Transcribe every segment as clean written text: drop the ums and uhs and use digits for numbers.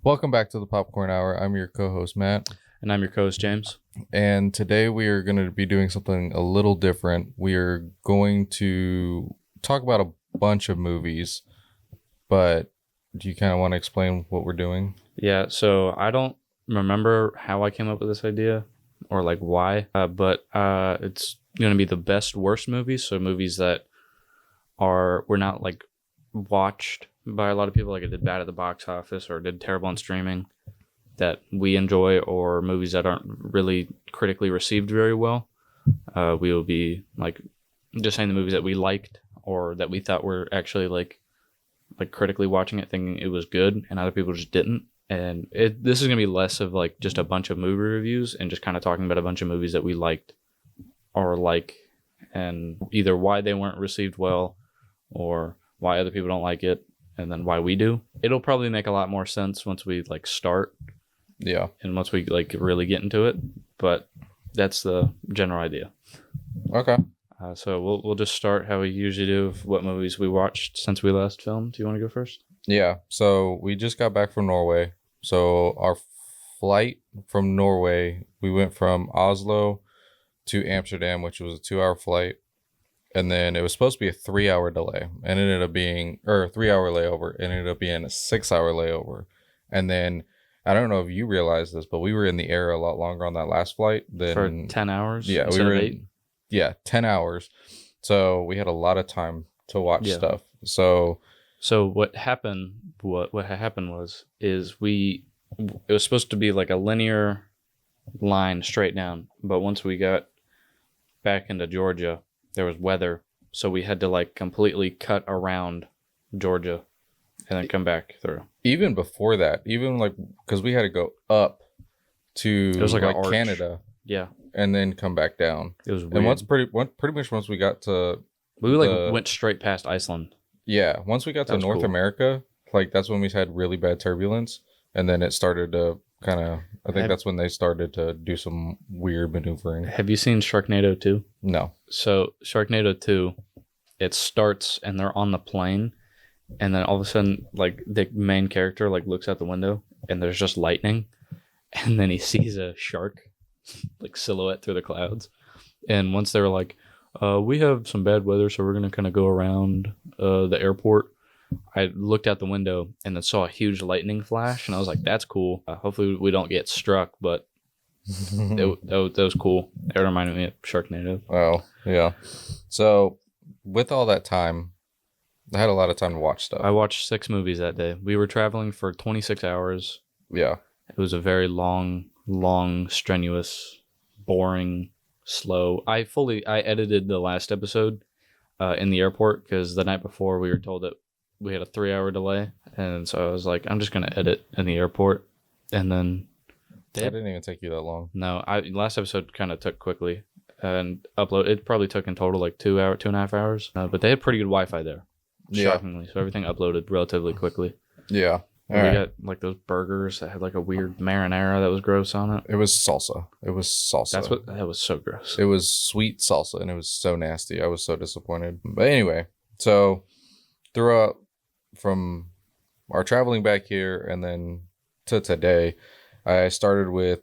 Welcome back to the Popcorn Hour. I'm your co-host, Matt. And I'm your co-host, James. And today we are going to be doing something a little different. We are going to talk about a bunch of movies, but do you kind of want to explain what we're doing? Yeah, so I don't remember how I came up with this idea or like why, but it's going to be the best worst movies. So movies that were not like watched by a lot of people, like it did bad at the box office or did terrible on streaming, that we enjoy, or movies that aren't really critically received very well. We will be like just saying the movies that we liked or that we thought were actually like critically watching it, thinking it was good, and other people just didn't. And this is gonna be less of like just a bunch of movie reviews and just kind of talking about a bunch of movies that we liked or like, and either why they weren't received well or why other people don't like it, and then why we do. It'll probably make a lot more sense once we like start. Yeah. And once we like really get into it, but that's the general idea. Okay. So we'll just start how we usually do of what movies we watched since we last filmed. Do you want to go first? Yeah. So we just got back from Norway. So our flight from Norway, we went from Oslo to Amsterdam, which was a 2-hour flight. And then it was supposed to be a 3-hour delay and it ended up being, or a 3-hour layover. It ended up being a 6-hour layover. And then I don't know if you realize this, but we were in the air a lot longer on that last flight than For 10 hours? Yeah, we were in 10 hours. So we had a lot of time to watch stuff. So what happened was it was supposed to be like a linear line straight down, but once we got back into Georgia, there was weather, so we had to like completely cut around Georgia and then come back through. Even before that, even like because we had to go up to It was like Canada, yeah, and then come back down. It was weird. And pretty much once we got to we went straight past Iceland. Yeah, once we got to North America, like that's when we had really bad turbulence, and then it started to kind of. I think that's when they started to do some weird maneuvering. Have you seen Sharknado 2? No. So Sharknado 2, it starts and they're on the plane, and then all of a sudden, like the main character like looks out the window and there's just lightning, and then he sees a shark like silhouette through the clouds. And once they were like, we have some bad weather, so we're gonna kind of go around the airport. I looked out the window and then saw a huge lightning flash, and I was like, that's cool. Hopefully we don't get struck, but that was cool. It reminded me of Sharknado. Oh, yeah. So with all that time, I had a lot of time to watch stuff. I watched 6 movies that day. We were traveling for 26 hours. Yeah. It was a very long, strenuous, boring, slow. I edited the last episode in the airport because the night before we were told that we had a 3-hour delay, and so I was like, I'm just gonna edit in the airport, and then that didn't even take you that long. No, last episode kind of took quickly, and upload it probably took in total like 2.5 hours. But they had pretty good Wi-Fi there, shockingly. So everything uploaded relatively quickly. Yeah. We got like those burgers that had like a weird marinara that was gross on it. It was salsa. That was so gross. It was sweet salsa, and it was so nasty. I was so disappointed. But anyway, so throughout from our traveling back here and then to today, I started with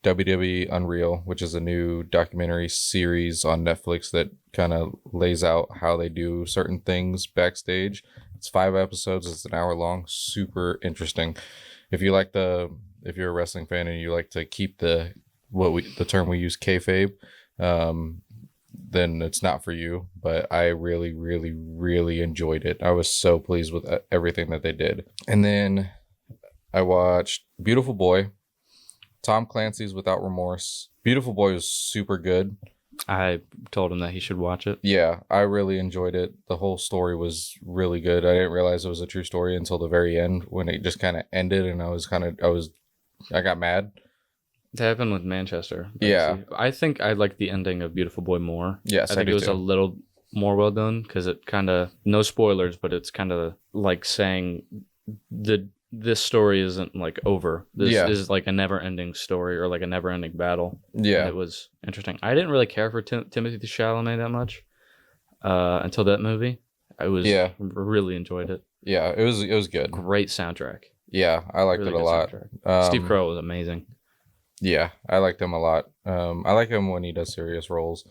WWE Unreal, which is a new documentary series on Netflix that kind of lays out how they do certain things backstage. It's 5 episodes. It's an hour long. Super interesting. If you're a wrestling fan and you like to keep the term we use, kayfabe, then it's not for you. But I really, really, really enjoyed it. I was so pleased with everything that they did. And then I watched Beautiful Boy, Tom Clancy's Without Remorse. Beautiful Boy was super good. I told him that he should watch it. Yeah, I really enjoyed it. The whole story was really good. I didn't realize it was a true story until the very end when it just kind of ended, and I got mad. It happened with Manchester. Yeah. I think I like the ending of Beautiful Boy more. Yes, I think it was a little more well done because it kind of, no spoilers, but it's kind of like saying this story isn't like over. This is like a never-ending story or like a never-ending battle. Yeah, and it was interesting. I didn't really care for Timothy Chalamet that much until that movie. I really enjoyed it. Yeah, it was good. Great soundtrack. Yeah, I liked Really it a good lot. soundtrack. Steve Carell was amazing. Yeah, I liked him a lot. I like him when he does serious roles.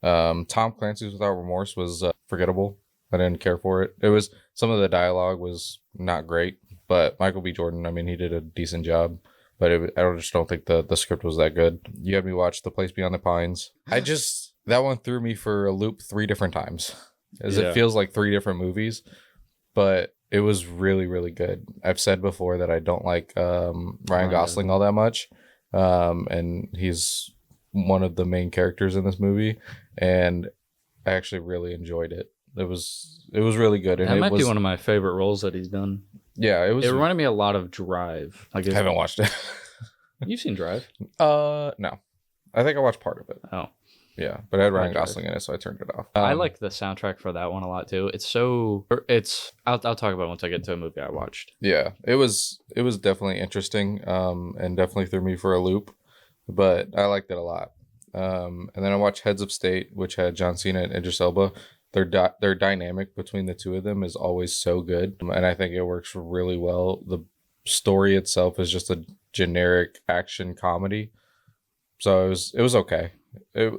Tom Clancy's Without Remorse was forgettable. I didn't care for it. It was some of the dialogue was not great, but Michael B. Jordan, I mean, he did a decent job. But just don't think the script was that good. You had me watch The Place Beyond the Pines. That one threw me for a loop 3 different times, as it feels like 3 different movies. But it was really, really good. I've said before that I don't like Ryan Gosling all that much. And he's one of the main characters in this movie, and I actually really enjoyed it. It was really good, and That it might was be one of my favorite roles that he's done. yeah. It reminded me a lot of Drive. I haven't watched it. You've seen Drive? No, I think I watched part of it. Oh, yeah, but it had Ryan Gosling in it, so I turned it off. I like the soundtrack for that one a lot too. I'll talk about it once I get to a movie I watched. Yeah, it was definitely interesting, and definitely threw me for a loop, but I liked it a lot. And then I watched Heads of State, which had John Cena and Idris Elba. Their dynamic between the two of them is always so good, and I think it works really well. The story itself is just a generic action comedy, so it was okay. I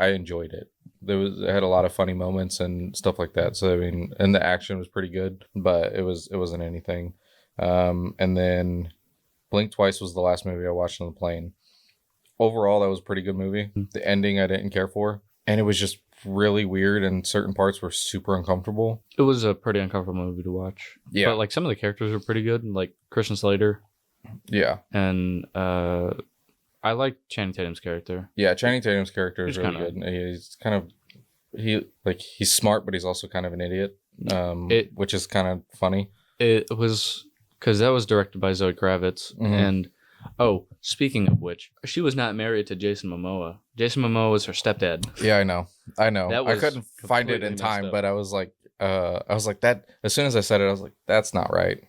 enjoyed it. It had a lot of funny moments and stuff like that. So I mean, and the action was pretty good, but it wasn't anything. And then Blink Twice was the last movie I watched on the plane. Overall, that was a pretty good movie. The ending I didn't care for, and it was just really weird, and certain parts were super uncomfortable. It was a pretty uncomfortable movie to watch. Yeah, but like some of the characters were pretty good, like Christian Slater. Yeah, and I like Channing Tatum's character. Yeah, Channing Tatum's character is really good. He's kind of he's smart, but he's also kind of an idiot. Which is kind of funny. It was because that was directed by Zoe Kravitz, and speaking of which, she was not married to Jason Momoa. Jason Momoa was her stepdad. Yeah, I know. I couldn't find it in time, but I was like that. As soon as I said it, I was like, that's not right.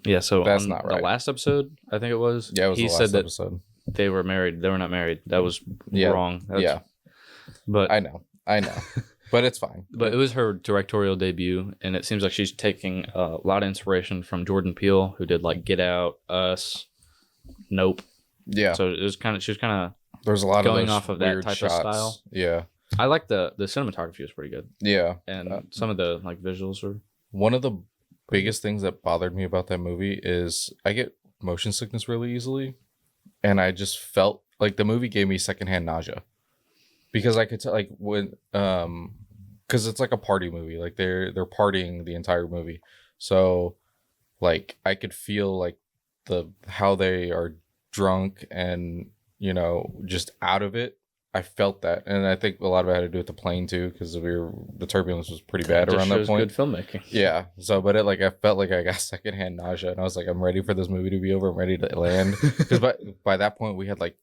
Yeah, so that's not right. The last episode, I think it was. Yeah, it was he the last said that episode. They were married. They were not married. That was wrong. But I know. But it's fine. But it was her directorial debut, and it seems like she's taking a lot of inspiration from Jordan Peele, who did like Get Out, Us, Nope. Yeah. So it was she was kind of there's a lot going of off of that type shots. of style. Yeah. I like the cinematography was pretty good. Yeah. And some of the like visuals were. One of the biggest things that bothered me about that movie is I get motion sickness really easily. And I just felt like the movie gave me secondhand nausea, because I could tell, like, when because it's like a party movie, like they're partying the entire movie, so like I could feel like how they are drunk and just out of it. I felt that, and I think a lot of it had to do with the plane too, because the turbulence was pretty bad around that point. Good filmmaking. Yeah. So, but I felt like I got secondhand nausea, and I was like, I'm ready for this movie to be over. I'm ready to land, because by that point we had like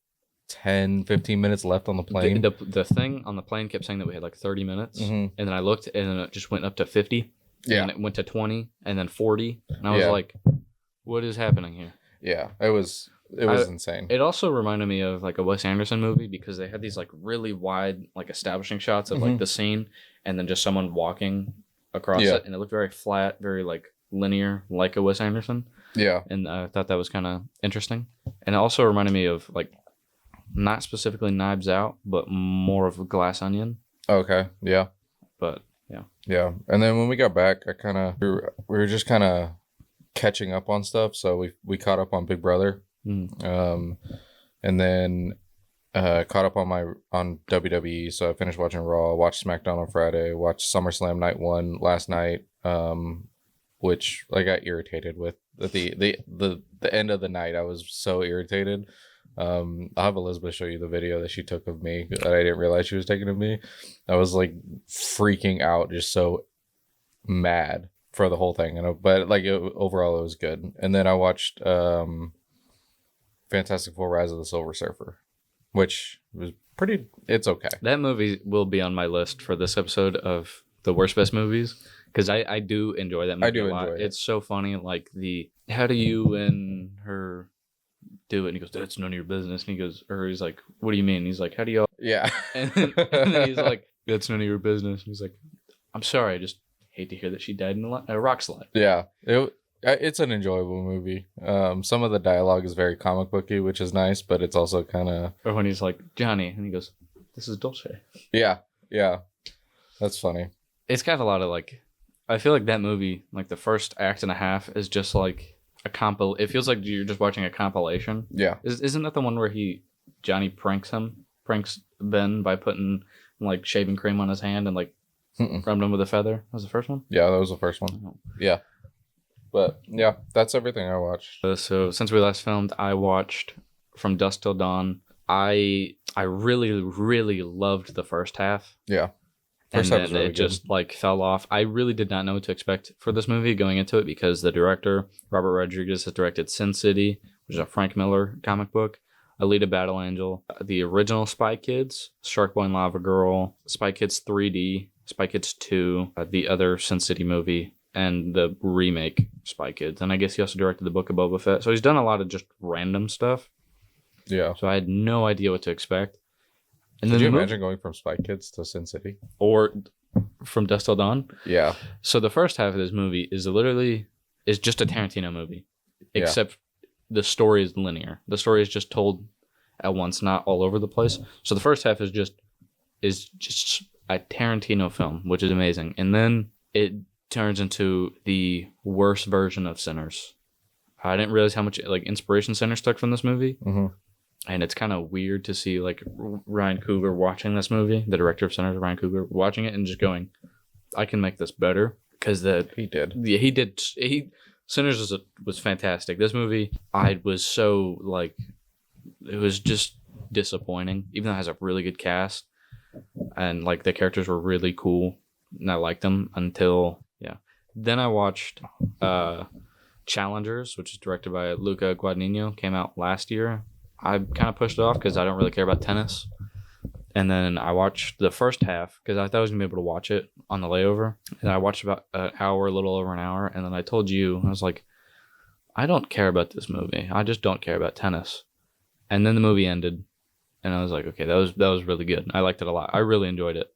10-15 minutes left on the plane. The thing on the plane kept saying that we had like 30 minutes, and then I looked, and then it just went up to 50. Yeah. And it went to 20, and then 40, and I was like, what is happening here? Yeah. It was insane. It also reminded me of like a Wes Anderson movie, because they had these like really wide like establishing shots of like the scene, and then just someone walking across it, and it looked very flat, very like linear, like a Wes Anderson. Yeah. And I thought that was kind of interesting. And it also reminded me of like not specifically Knives Out, but more of Glass Onion. Okay. Yeah. But yeah. Yeah. And then when we got back, we were just kind of catching up on stuff, so we caught up on Big Brother. And then caught up on WWE. So I finished watching Raw, watched SmackDown on Friday, watched SummerSlam Night 1 last night, which I got irritated with at the end of the night. I was so irritated. I'll have Elizabeth show you the video that she took of me that I didn't realize she was taking of me. I was like freaking out, just so mad for the whole thing. But like overall it was good. And then I watched Fantastic Four: Rise of the Silver Surfer, which was it's okay. That movie will be on my list for this episode of the worst best movies, because I do enjoy that movie. I do a lot. enjoy it. It's so funny, like how do you and her do it? And he goes, that's none of your business. And he's like, what do you mean? And he's like, how do you? Yeah. and then he's like, that's none of your business. And he's like, I'm sorry, I just hate to hear that she died in a rock slide. Yeah. It It's an enjoyable movie. Some of the dialogue is very comic booky, which is nice, but it's also kind of Or when he's like, Johnny, and he goes, this is Dolce. yeah, yeah. That's funny. It's got a lot of like, I feel like that movie, like the first act and a half, is just like a it feels like you're just watching a compilation. Yeah, Isn't that the one where Johnny pranks Ben by putting like shaving cream on his hand and like rubbed him with a feather? That was the first one? yeah, that was the first one. Oh. Yeah, but yeah, that's everything I watched. So since we last filmed, I watched From Dusk Till Dawn. I really, really loved the first half. Yeah, And first half was then really it just like fell off. I really did not know what to expect for this movie going into it because the director, Robert Rodriguez, has directed Sin City, which is a Frank Miller comic book, Alita Battle Angel, the original Spy Kids, Shark Boy and Lava Girl, Spy Kids 3D, Spy Kids 2, the other Sin City movie, and the remake Spy Kids. And I guess he also directed the Book of Boba Fett. So he's done a lot of just random stuff. Yeah. So I had no idea what to expect. And Could then you imagine going from Spy Kids to Sin City? or From Dusk Till Dawn? Yeah. So the first half of this movie is just a Tarantino movie, except the story is linear. The story is just told at once, not all over the place. So the first half is just a Tarantino film, which is amazing, and then it turns into the worst version of Sinners. I didn't realize how much like inspiration Sinners took from this movie. Mm-hmm. And it's kind of weird to see like Ryan Coogler watching this movie, the director of Sinners, Ryan Coogler, watching it and just going, I can make this better. Because He did. Yeah, he did. Sinners was fantastic. This movie, I was so like, it was just disappointing, even though it has a really good cast. And like the characters were really cool. And I liked them until, yeah. Then I watched Challengers, which is directed by Luca Guadagnino, came out last year. I kind of pushed it off because I don't really care about tennis. And then I watched the first half because I thought I was going to be able to watch it on the layover. And I watched about an hour, a little over an hour. And then I told you, I was like, I don't care about this movie. I just don't care about tennis. And then the movie ended. And I was like, okay, that was really good. I liked it a lot. I really enjoyed it.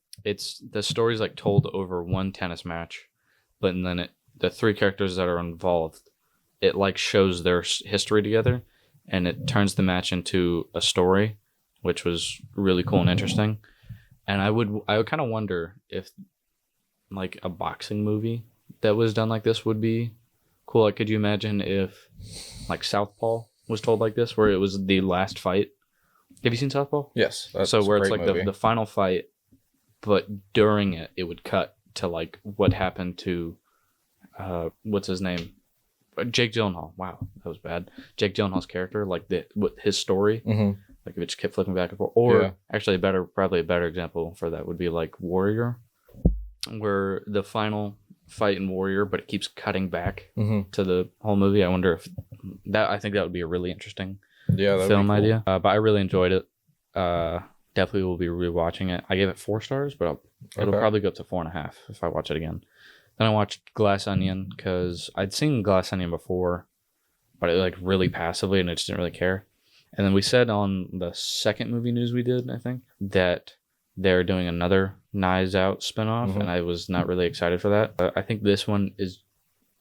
The story's like told over one tennis match. But then the three characters that are involved, it like shows their history together. And it turns the match into a story, which was really cool and interesting. And I would kind of wonder if like a boxing movie that was done like this would be cool. Like, could you imagine if like Southpaw was told like this, where it was the last fight? Have you seen Southpaw? Yes. So where it's like the final fight, but during it, it would cut to like what happened to what's his name? Jake Gyllenhaal. Wow, that was bad. Jake Gyllenhaal's character, like his story, Mm-hmm. like if it just kept flipping back and forth. Or Yeah. actually, probably a better example for that would be like Warrior, where the final fight in Warrior, but it keeps cutting back Mm-hmm. to the whole movie. I wonder if I think that would be a really interesting Yeah, that'd film be cool. idea. But I really enjoyed it. Definitely will be rewatching it. I gave it 4 stars, but it'll Okay. probably go up to 4.5 if I watch it again. Then I watched Glass Onion because I'd seen Glass Onion before, but like really passively, and I just didn't really care. And then we said on the second movie news we did, I think, that they're doing another Knives Out spinoff, Mhm. and I was not really excited for that. I think this one is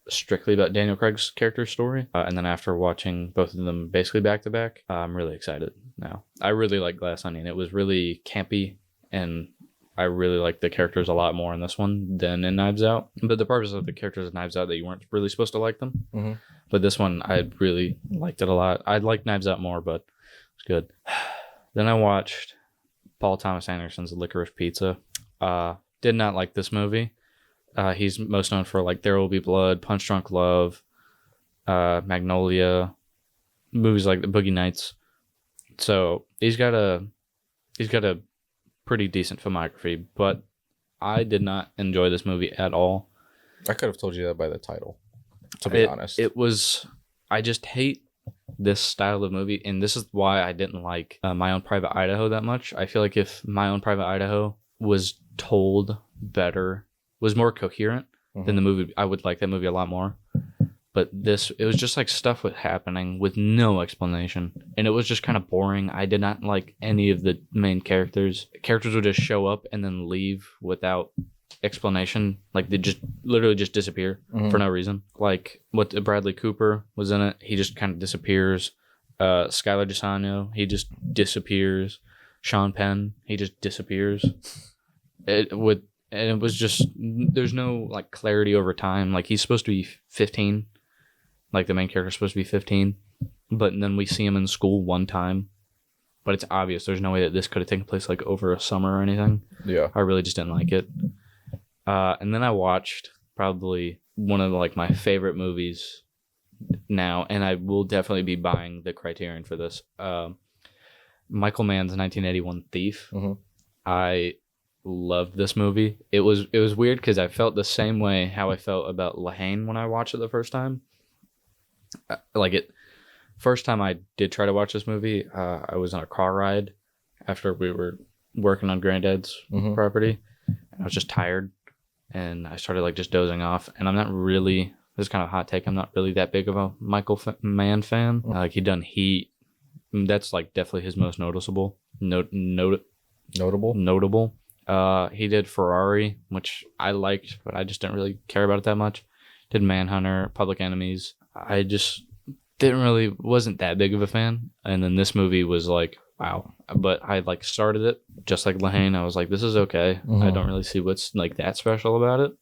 strictly about Daniel Craig's character story. And then after watching both of them basically back to back, I'm really excited now. I really like Glass Onion. It was really campy, and I really like the characters a lot more in this one than in Knives Out. But the purpose of the characters in Knives Out that you weren't really supposed to like them. Mm-hmm. But this one, I really liked it a lot. I'd like Knives Out more, but it's good. Then I watched Paul Thomas Anderson's Licorice Pizza. Did not like this movie. He's most known for like There Will Be Blood, Punch Drunk Love, Magnolia, movies like The Boogie Nights. So he's got a pretty decent filmography, but I did not enjoy this movie at all. I could have told you that by the title, to be honest. I just hate this style of movie, and this is why I didn't like My Own Private Idaho that much. I feel like if My Own Private Idaho was told better, was more coherent than the movie, I would like that movie a lot more. But it was just like stuff was happening with no explanation. And it was just kind of boring. I did not like any of the main characters. Characters would just show up and then leave without explanation. Like they just literally just disappear for no reason. Like what Bradley Cooper was in it, he just kind of disappears. Skylar Desano, he just disappears. Sean Penn, he just disappears. It was just there's no like clarity over time. Like he's supposed to be 15, like the main character's supposed to be 15, but then we see him in school one time. But it's obvious there's no way that this could have taken place like over a summer or anything. Yeah. I really just didn't like it. And then I watched probably one of like my favorite movies now, and I will definitely be buying the Criterion for this. Michael Mann's 1981 Thief. I loved this movie. It was weird because I felt the same way how I felt about Lahane when I watched it the first time. First time I did try to watch this movie, I was on a car ride after we were working on Granddad's property. And I was just tired, and I started like just dozing off. And I'm not really, this is kind of a hot take, I'm not really that big of a Michael Mann fan. Like he done Heat. That's like definitely his most noticeable. Notable. He did Ferrari, which I liked, but I just didn't really care about it that much. Did Manhunter, Public Enemies. I just wasn't that big of a fan. And then this movie was like, wow. But I like started it just like Lahane. I was like, this is okay. I don't really see what's like that special about it.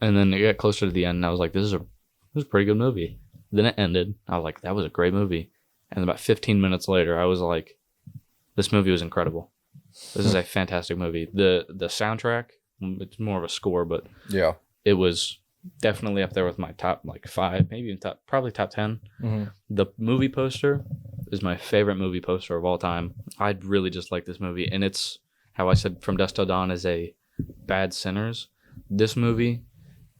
And then it got closer to the end, and I was like, this is a pretty good movie. Then it ended. I was like, that was a great movie. And about 15 minutes later, I was like, this movie was incredible. This is a fantastic movie. The soundtrack, it's more of a score, but yeah, it was definitely up there with my top like 5, maybe even probably top 10. The movie poster is my favorite movie poster of all time. I really just like this movie, and it's how I said From Dusk Till Dawn is a bad Sinners. This movie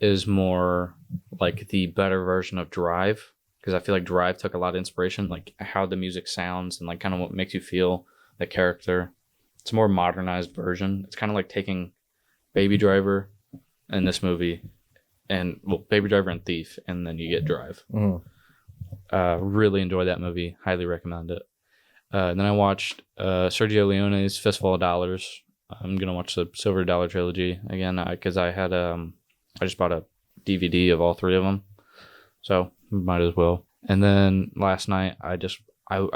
is more like the better version of Drive, because I feel like Drive took a lot of inspiration, like how the music sounds and like kind of what makes you feel the character. It's a more modernized version. It's kind of like taking Baby Driver and this movie, and Baby Driver and Thief, and then you get Drive. Really enjoyed that movie. Highly recommend it. Then I watched Sergio Leone's Fistful of Dollars. I'm gonna watch the Silver Dollar Trilogy again because I had I just bought a DVD of all 3 of them, so might as well. And then last night I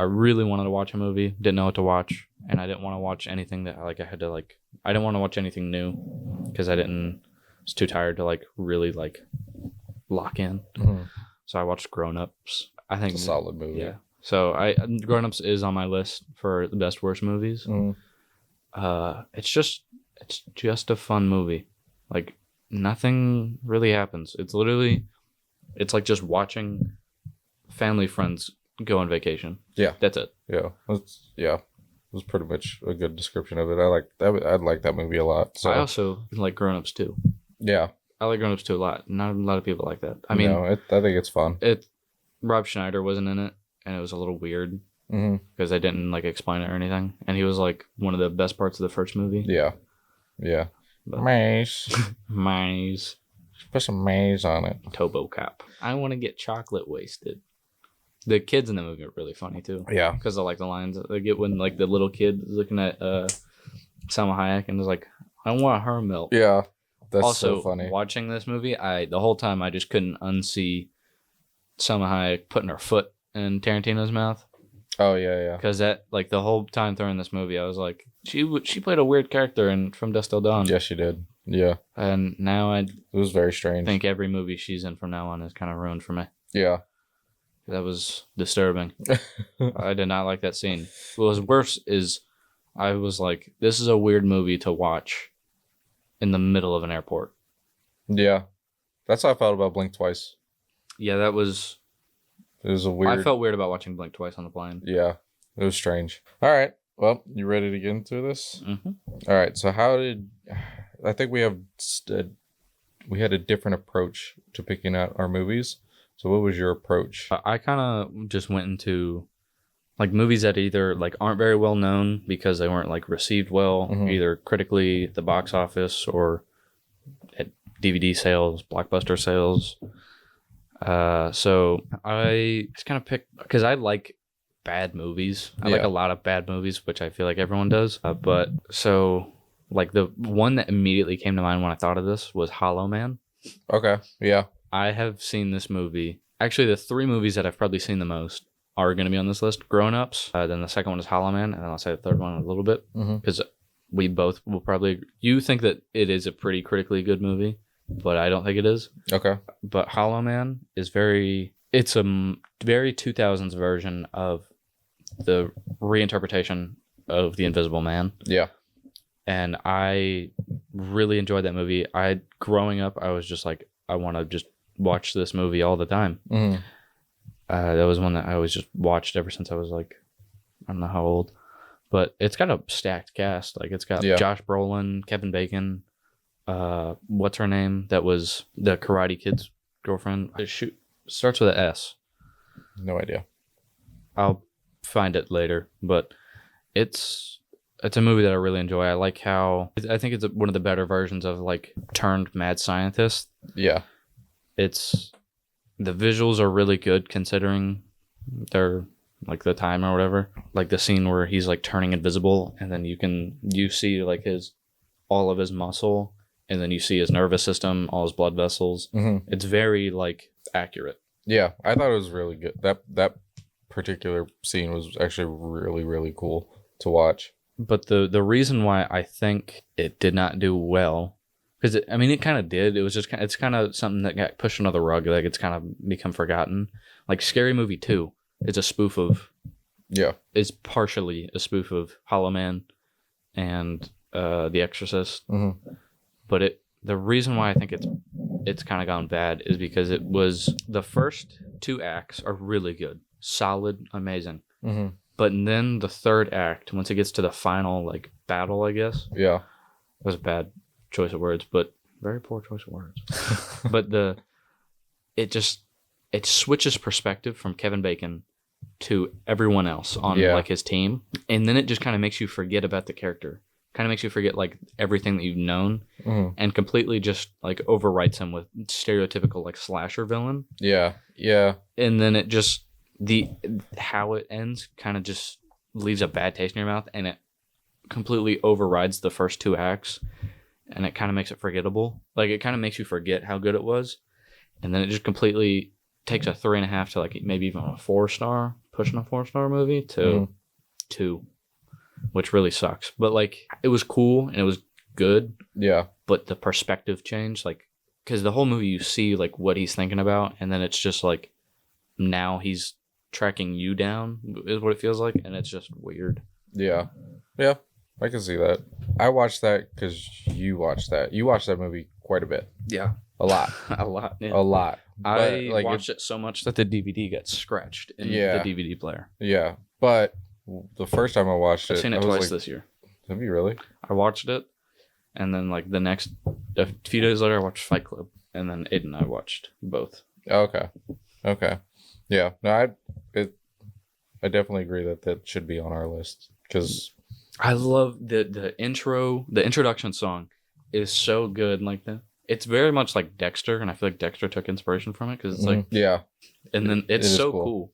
really wanted to watch a movie, didn't know what to watch, and I didn't want to watch anything that like I didn't want to watch anything new because I was too tired to like really like lock in. So I watched Grown Ups. I think it's a solid movie. Yeah. So Grown Ups is on my list for the best worst movies. It's just a fun movie. Like nothing really happens. It's like just watching family friends go on vacation. Yeah. That's it. Yeah. It was pretty much a good description of it. I like that movie a lot. So I also like Grown Ups too. Yeah. I like Grown Ups too a lot. Not a lot of people like that. I mean, I think it's fun. Rob Schneider wasn't in it, and it was a little weird because they didn't like explain it or anything. And he was like one of the best parts of the first movie. Yeah. Yeah. Maze. Maze. Put some maze on it. Tobo Cop. I want to get chocolate wasted. The kids in the movie are really funny too. Yeah. Because of like the lines that they get when like the little kid is looking at Salma Hayek and is like, I want her milk. Yeah. That's also, so funny. Watching this movie, the whole time I just couldn't unsee Salma Hayek putting her foot in Tarantino's mouth. Oh yeah, yeah. Because that like the whole time during this movie, I was like, she played a weird character in From Dusk Till Dawn. Yes, she did. Yeah. And now it was very strange. I think every movie she's in from now on is kind of ruined for me. Yeah. That was disturbing. I did not like that scene. What was worse is I was like, this is a weird movie to watch in the middle of an airport. Yeah. That's how I felt about Blink Twice. Yeah, it was a weird... I felt weird about watching Blink Twice on the plane. Yeah. It was strange. All right. Well, you ready to get into this? All right. So I think we had a different approach to picking out our movies. So what was your approach? I kind of just went into like movies that either like aren't very well known because they weren't like received well, either critically at the box office or at DVD sales, Blockbuster sales. So I just kind of picked because I like bad movies. I like a lot of bad movies, which I feel like everyone does. But so Like the one that immediately came to mind when I thought of this was Hollow Man. Okay. Yeah. I have seen this movie. Actually, the 3 movies that I've probably seen the most are going to be on this list. Grown Ups. Then the second one is Hollow Man. And then I'll say the third one in a little bit. Because we both will probably... You think that it is a pretty critically good movie, but I don't think it is. Okay. But Hollow Man is very... It's a very 2000s version of the reinterpretation of The Invisible Man. Yeah. And I really enjoyed that movie. Growing up, I was just like, I want to just watch this movie all the time. That was one that I always just watched ever since I was like, I don't know how old, but it's got a stacked cast. Like it's got Josh Brolin, Kevin Bacon, what's her name? That was the Karate Kid's girlfriend. Starts with an S. No idea. I'll find it later, but it's a movie that I really enjoy. I like how I think it's one of the better versions of like turned mad scientist. Yeah. The visuals are really good considering they're like the time or whatever. Like the scene where he's like turning invisible and then you see like all of his muscle and then you see his nervous system, all his blood vessels. It's very like accurate. Yeah, I thought it was really good. That particular scene was actually really, really cool to watch. But the reason why I think it did not do well, because it kind of did. It was just it's kind of something that got pushed under the rug. Like it's kind of become forgotten. Like Scary Movie 2 is a spoof of, is partially a spoof of Hollow Man and The Exorcist. But the reason why I think it's kind of gone bad is because it was the first 2 acts are really good, solid, amazing. But then the third act, once it gets to the final like battle, I guess. Yeah. That was a bad choice of words, but very poor choice of words. But it switches perspective from Kevin Bacon to everyone else on like his team. And then it just kind of makes you forget about the character. Kind of makes you forget like everything that you've known and completely just like overwrites him with stereotypical like slasher villain. Yeah. Yeah. And then it just how it ends kind of just leaves a bad taste in your mouth, and it completely overrides the first 2 acts, and it kind of makes it forgettable. Like it kind of makes you forget how good it was, and then it just completely takes a 3.5 to like maybe even a 4-star, pushing a 4-star movie to 2, which really sucks. But like it was cool and it was good. Yeah. But the perspective changed, like because the whole movie you see like what he's thinking about, and then it's just like now he's tracking you down is what it feels like, and it's just weird. Yeah. Yeah, I can see that. I watched that because you watched that. You watched that movie quite a bit. Yeah. A lot. A lot. Yeah. A lot. I watched it so much that the DVD got scratched in the DVD player. Yeah. But the first time I watched it, I've seen it twice this year. Have you really? I watched it, and then like a few days later I watched Fight Club, and then Aiden and I watched both. Okay. Okay. Yeah, no, I definitely agree that should be on our list because I love the introduction song is so good. Like it's very much like Dexter, and I feel like Dexter took inspiration from it because it's like and then it's so cool.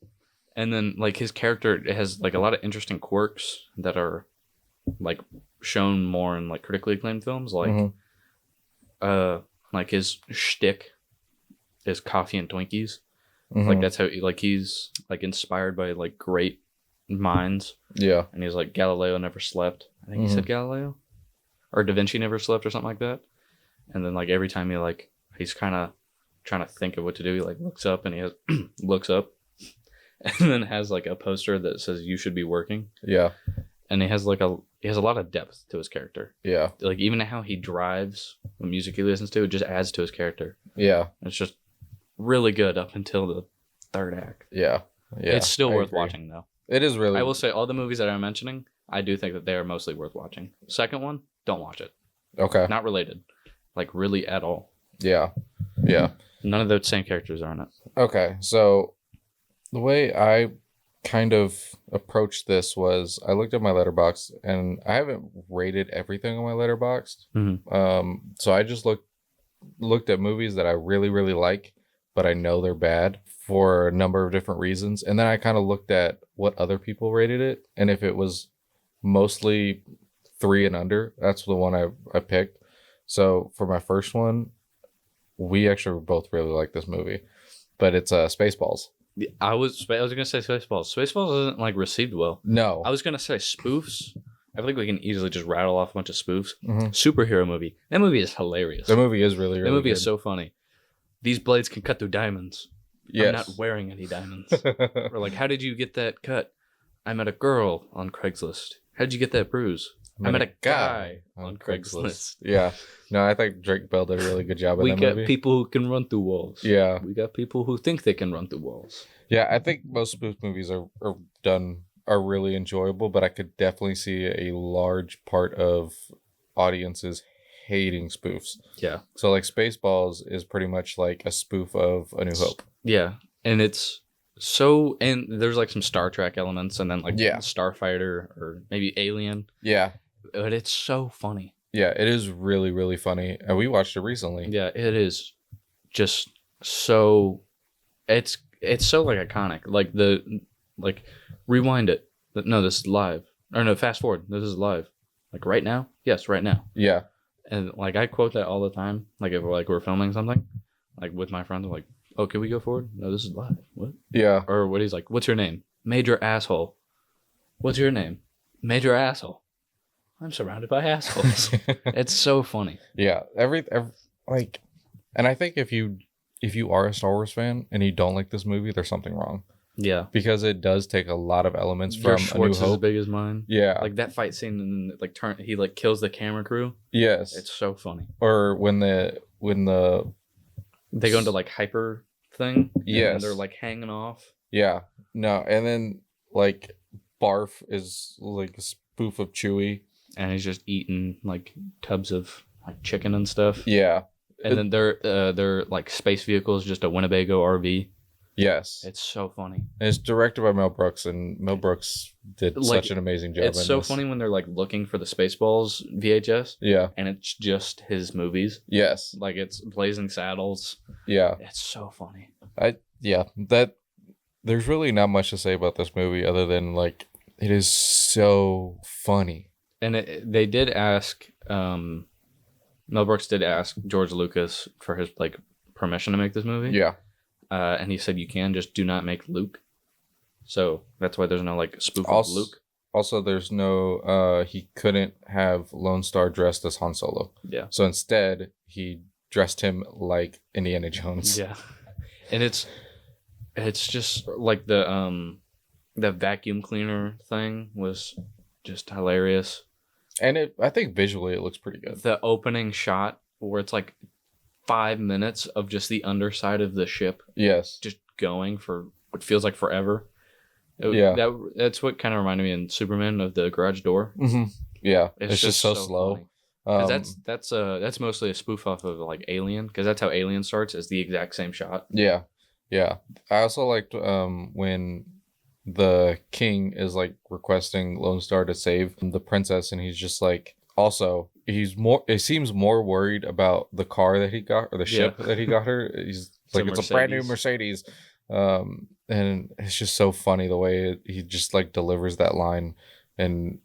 And then like his character, it has like a lot of interesting quirks that are like shown more in like critically acclaimed films, like like his shtick is coffee and Twinkies. Like that's how he's like inspired by like great minds. Yeah. And he's like Galileo never slept. I think he said Galileo or Da Vinci never slept or something like that. And then like every time he's kind of trying to think of what to do, he like looks up and he has looks up and then has like a poster that says you should be working. Yeah. And he has a lot of depth to his character. Yeah. Like even how he drives, the music he listens to, it just adds to his character. Yeah. It's just really good up until the third act. Yeah. Yeah. It's still worth watching though. It is really. I will say all the movies that I'm mentioning, I do think that they are mostly worth watching. Second one, don't watch it. Okay. Not related. Like really at all. Yeah. Yeah. None of the same characters are in it. Okay. So the way I kind of approached this was I looked at my letterbox, and I haven't rated everything on my letterbox. So I just looked at movies that I really, really like, but I know they're bad for a number of different reasons. And then I kind of looked at what other people rated it, and if it was mostly 3 and under. That's the one I picked. So for my first one, we actually both really like this movie, but it's Spaceballs. I was gonna say Spaceballs. Spaceballs isn't like received well. No. I was gonna say spoofs. I feel like we can easily just rattle off a bunch of spoofs. Mm-hmm. Superhero movie. That movie is hilarious. The movie is really, really That movie good. is so funny. These blades can cut through diamonds. Yes. I'm not wearing any diamonds. Or like, how did you get that cut? I met a girl on Craigslist. How did you get that bruise? I met a guy on Craigslist. Yeah. No, I think Drake Bell did a really good job in that movie. We got people who can run through walls. Yeah. We got people who think they can run through walls. Yeah, I think most spoof movies are really enjoyable, but I could definitely see a large part of audiences hating spoofs. Yeah. So like Spaceballs is pretty much like a spoof of A New Hope. Yeah. And it's so, and there's like some Star Trek elements and then like Starfighter or maybe Alien. Yeah. But it's so funny. Yeah, it is really, really funny. And we watched it recently. Yeah, it is just so, it's so like iconic. Like rewind it. No, this is live. Or no, fast forward. This is live. Like right now? Yes, right now. Yeah. And like I quote that all the time. Like if we're filming something, like with my friends, I'm like, "Oh, can we go forward? No, this is live." What? Yeah. Or what he's like, "What's your name?" Major Asshole. What's your name? Major Asshole. I'm surrounded by assholes. It's so funny. Yeah. Every like, and I think if you are a Star Wars fan and you don't like this movie, there's something wrong. Yeah, because it does take a lot of elements Your from Schwartz A New Hope. is as big as mine. Yeah, like that fight scene and like he like kills the camera crew. Yes, it's so funny. Or when the they go into like hyper thing. Yes, and they're like hanging off. Yeah, no, and then like Barf is like a spoof of Chewie, and he's just eating like tubs of like chicken and stuff. Yeah, and then their like space vehicle is just a Winnebago RV. Yes, it's so funny. And it's directed by Mel Brooks, and Mel Brooks did such an amazing job. It's so funny when they're like looking for the Spaceballs VHS. Yeah, and it's just his movies. Yes, like it's Blazing Saddles. Yeah, it's so funny. That there's really not much to say about this movie other than like it is so funny. And they did ask, Mel Brooks did ask George Lucas for his like permission to make this movie. Yeah. And he said, you can, just do not make Luke. So that's why there's no like spoof of Luke. Also, there's no, he couldn't have Lone Star dressed as Han Solo. Yeah. So instead, he dressed him like Indiana Jones. Yeah. And it's just like the vacuum cleaner thing was just hilarious. And I think visually it looks pretty good. The opening shot where it's like 5 minutes of just the underside of the ship. Yes. Just going for what feels like forever. That's what kind of reminded me in Superman of the garage door. Mm-hmm. Yeah. It's just so slow. That's mostly a spoof off of like Alien, because that's how Alien starts, is the exact same shot. Yeah. Yeah. I also liked when the king is like requesting Lone Star to save the princess, and he's just like, also it seems more worried about the car that he got, or the ship that he got her. He's like, it's a brand new Mercedes. And it's just so funny the way he just like delivers that line, and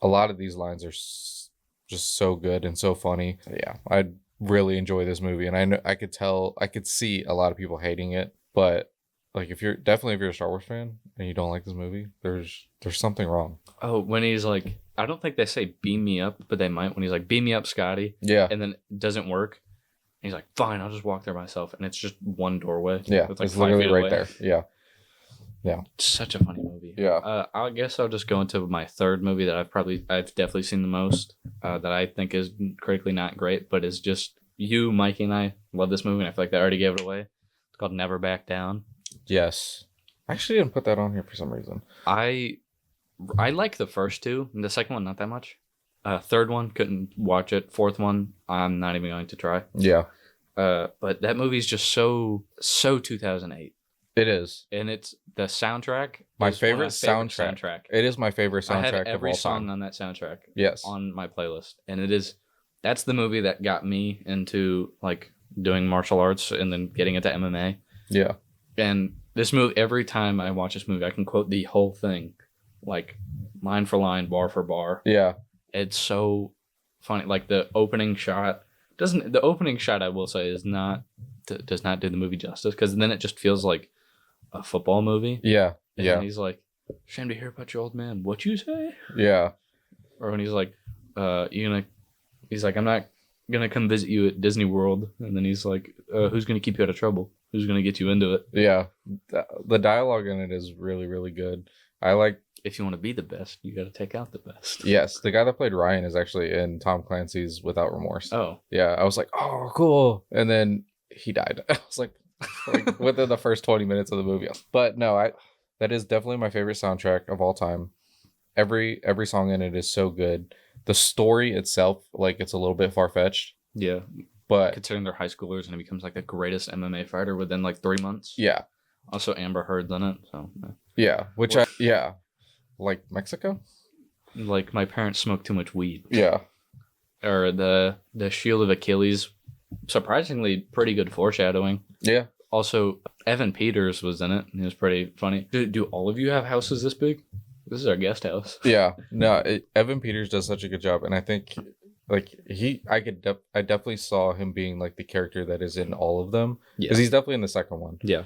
a lot of these lines are just so good and so funny. Yeah, I really enjoy this movie, and I know I could see a lot of people hating it, but like if you're a Star Wars fan and you don't like this movie, there's something wrong. Oh, when he's like, I don't think they say beam me up, but they might, when he's like, beam me up, Scotty. Yeah. And then it doesn't work. And he's like, fine, I'll just walk there myself. And it's just one doorway. Yeah. It's like literally right there. Yeah. Yeah. Such a funny movie. Yeah. I guess I'll just go into my third movie that I've definitely seen the most, that I think is critically not great, but is just you, Mikey, and I love this movie, and I feel like they already gave it away. It's called Never Back Down. Yes. I actually didn't put that on here for some reason. I like the first two. The second one, not that much. Third one, couldn't watch it. Fourth one, I'm not even going to try. Yeah. But that movie's just so 2008. It is. And it's the soundtrack. My favorite soundtrack. It is my favorite soundtrack of all time. I have every song on that soundtrack. Yes. On my playlist. And that's the movie that got me into like doing martial arts and then getting into MMA. Yeah. And this movie, every time I watch this movie, I can quote the whole thing, like line for line, bar for bar. Yeah. it's so funny. Like the opening shot the opening shot I will say does not do the movie justice, because then it just feels like a football movie. Yeah. And Yeah. he's like, "Ashamed to hear about your old man. What you say?" Yeah. Or when he's like, he's like, "I'm not gonna come visit you at Disney World," and then he's like, "Who's gonna keep you out of trouble? Who's gonna get you into it?" Yeah. The dialogue in it is really, really good. I like. If you want to be the best, you got to take out the best. Yes, the guy that played Ryan is actually in Tom Clancy's Without Remorse. Oh, Yeah, I was like, oh, cool. And then he died. I was like within the first 20 minutes of the movie. But no, that is definitely my favorite soundtrack of all time. Every song in it is so good. The story itself, like, it's a little bit far-fetched. yeah. But Considering they're high schoolers and he becomes like the greatest MMA fighter within like 3 months. yeah. Also, Amber Heard's in it, so Yeah, like Mexico? like my parents smoke too much weed. Yeah. Or the Shield of Achilles, surprisingly pretty good foreshadowing. Yeah. Also, Evan Peters was in it. And he was pretty funny. Do all of you have houses this big? This is our guest house. Yeah. No, Evan Peters does such a good job, and I think like I definitely saw him being like the character that is in all of them, because he's definitely in the second one. Yeah.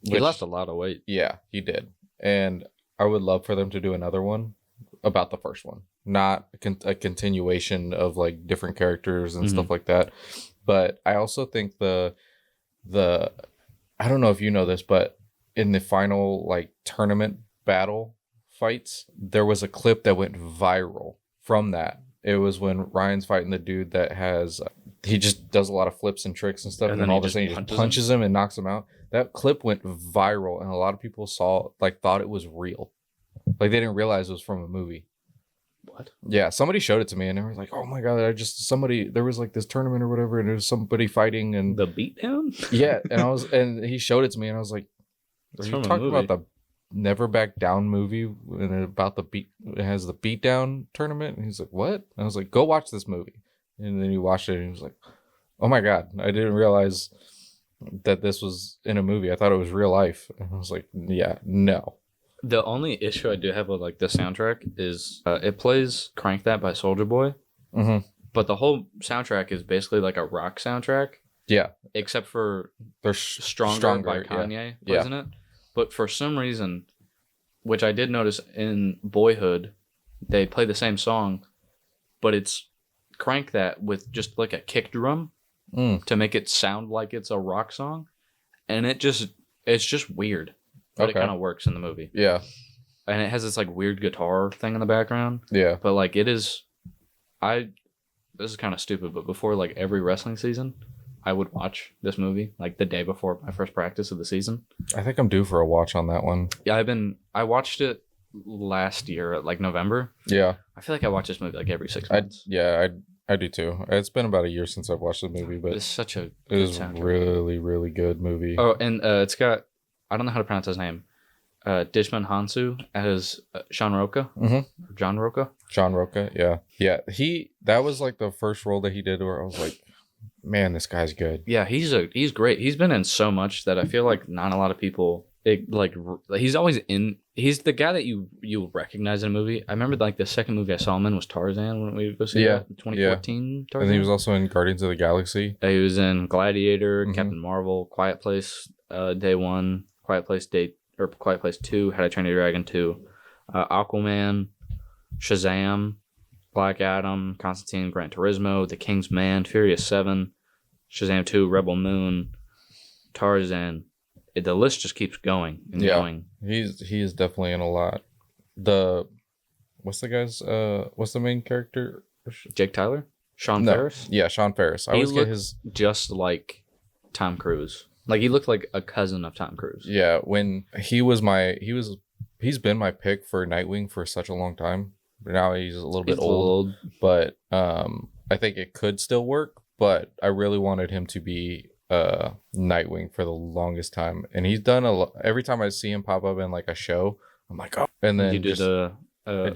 He lost a lot of weight. Yeah, he did. And I would love for them to do another one about the first one, not a continuation of like different characters and stuff like that. But I also think the I don't know if you know this, but in the final like tournament battle fights, there was a clip that went viral from that. It was when Ryan's fighting the dude that has he just does a lot of flips and tricks and stuff, and then all of a sudden he just punches him and knocks him out. That clip went viral, and a lot of people thought it was real. Like, they didn't realize it was from a movie. What? Yeah, somebody showed it to me, and they were like, "Oh my god, there was like this tournament or whatever, and there was somebody fighting and the beatdown." Yeah, and he showed it to me, and I was like, "Are you talking about the Never Back Down movie and about it has the beatdown tournament?" And he's like, "What?" And I was like, "Go watch this movie." And then he watched it, and he was like, "Oh my god, I didn't realize that this was in a movie. I thought it was real life." And I was like, "Yeah, no." The only issue I do have with like the soundtrack is it plays "Crank That" by Soulja Boy, but the whole soundtrack is basically like a rock soundtrack. Yeah, except for they're stronger by Kanye plays in it. But for some reason, which I did notice in Boyhood, they play the same song, but it's "Crank That" with just like a kick drum to make it sound like it's a rock song, and it's just weird. But it kind of works in the movie. Yeah. And it has this like weird guitar thing in the background. Yeah. But like this is kind of stupid, but before like every wrestling season, I would watch this movie like the day before my first practice of the season. I think I'm due for a watch on that one. Yeah, I watched it last year at like November. Yeah. I feel like I watch this movie like every 6 months. I do too. It's been about a year since I've watched the movie, but it's such a it is a really, really good movie. Oh, and it's got, I don't know how to pronounce his name. Dishman Hansu as Sean Roca. John Roca. John Roca, yeah. Yeah, that was like the first role that he did where I was like, man, this guy's good. Yeah, he's great. He's been in so much that I feel like not a lot of people, he's always in, he's the guy that you recognize in a movie. I remember like the second movie I saw him in was Tarzan when we go see that, 2014 Tarzan. And he was also in Guardians of the Galaxy. He was in Gladiator, Captain Marvel, Quiet Place, Day 1, Quiet Place 2, How to Train Your Dragon 2, Aquaman, Shazam, Black Adam, Constantine, Gran Turismo, The King's Man, Furious 7, Shazam 2, Rebel Moon, Tarzan. The list just keeps going and going. He is definitely in a lot. What's the main character? Jake Tyler? Sean Ferris? Yeah, Sean Ferris. I always get his just like Tom Cruise. Like he looked like a cousin of Tom Cruise. Yeah, when he's been my pick for Nightwing for such a long time. Now he's a little bit old, but I think it could still work. But I really wanted him to be Nightwing for the longest time, and he's done a lot. Every time I see him pop up in like a show, I'm like, oh. And then you did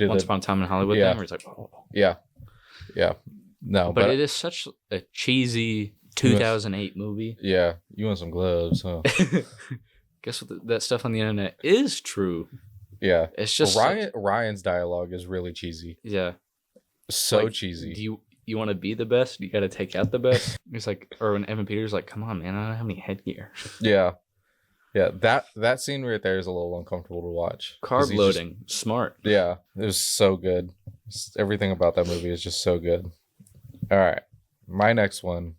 Once Upon a Time in Hollywood thing, where it's like, oh. Yeah. No, but it is such a cheesy 2008 movie. Yeah, you want some gloves, huh? Guess what? That stuff on the internet is true. Yeah. It's just Ryan's dialogue is really cheesy. yeah. So Like, cheesy. Do you want to be the best? You got to take out the best. It's like, or when Evan Peters like, come on, man, I don't have any headgear. Yeah. Yeah. That scene right there is a little uncomfortable to watch. Carb loading, smart. Yeah. It was so good. Everything about that movie is just so good. All right. My next one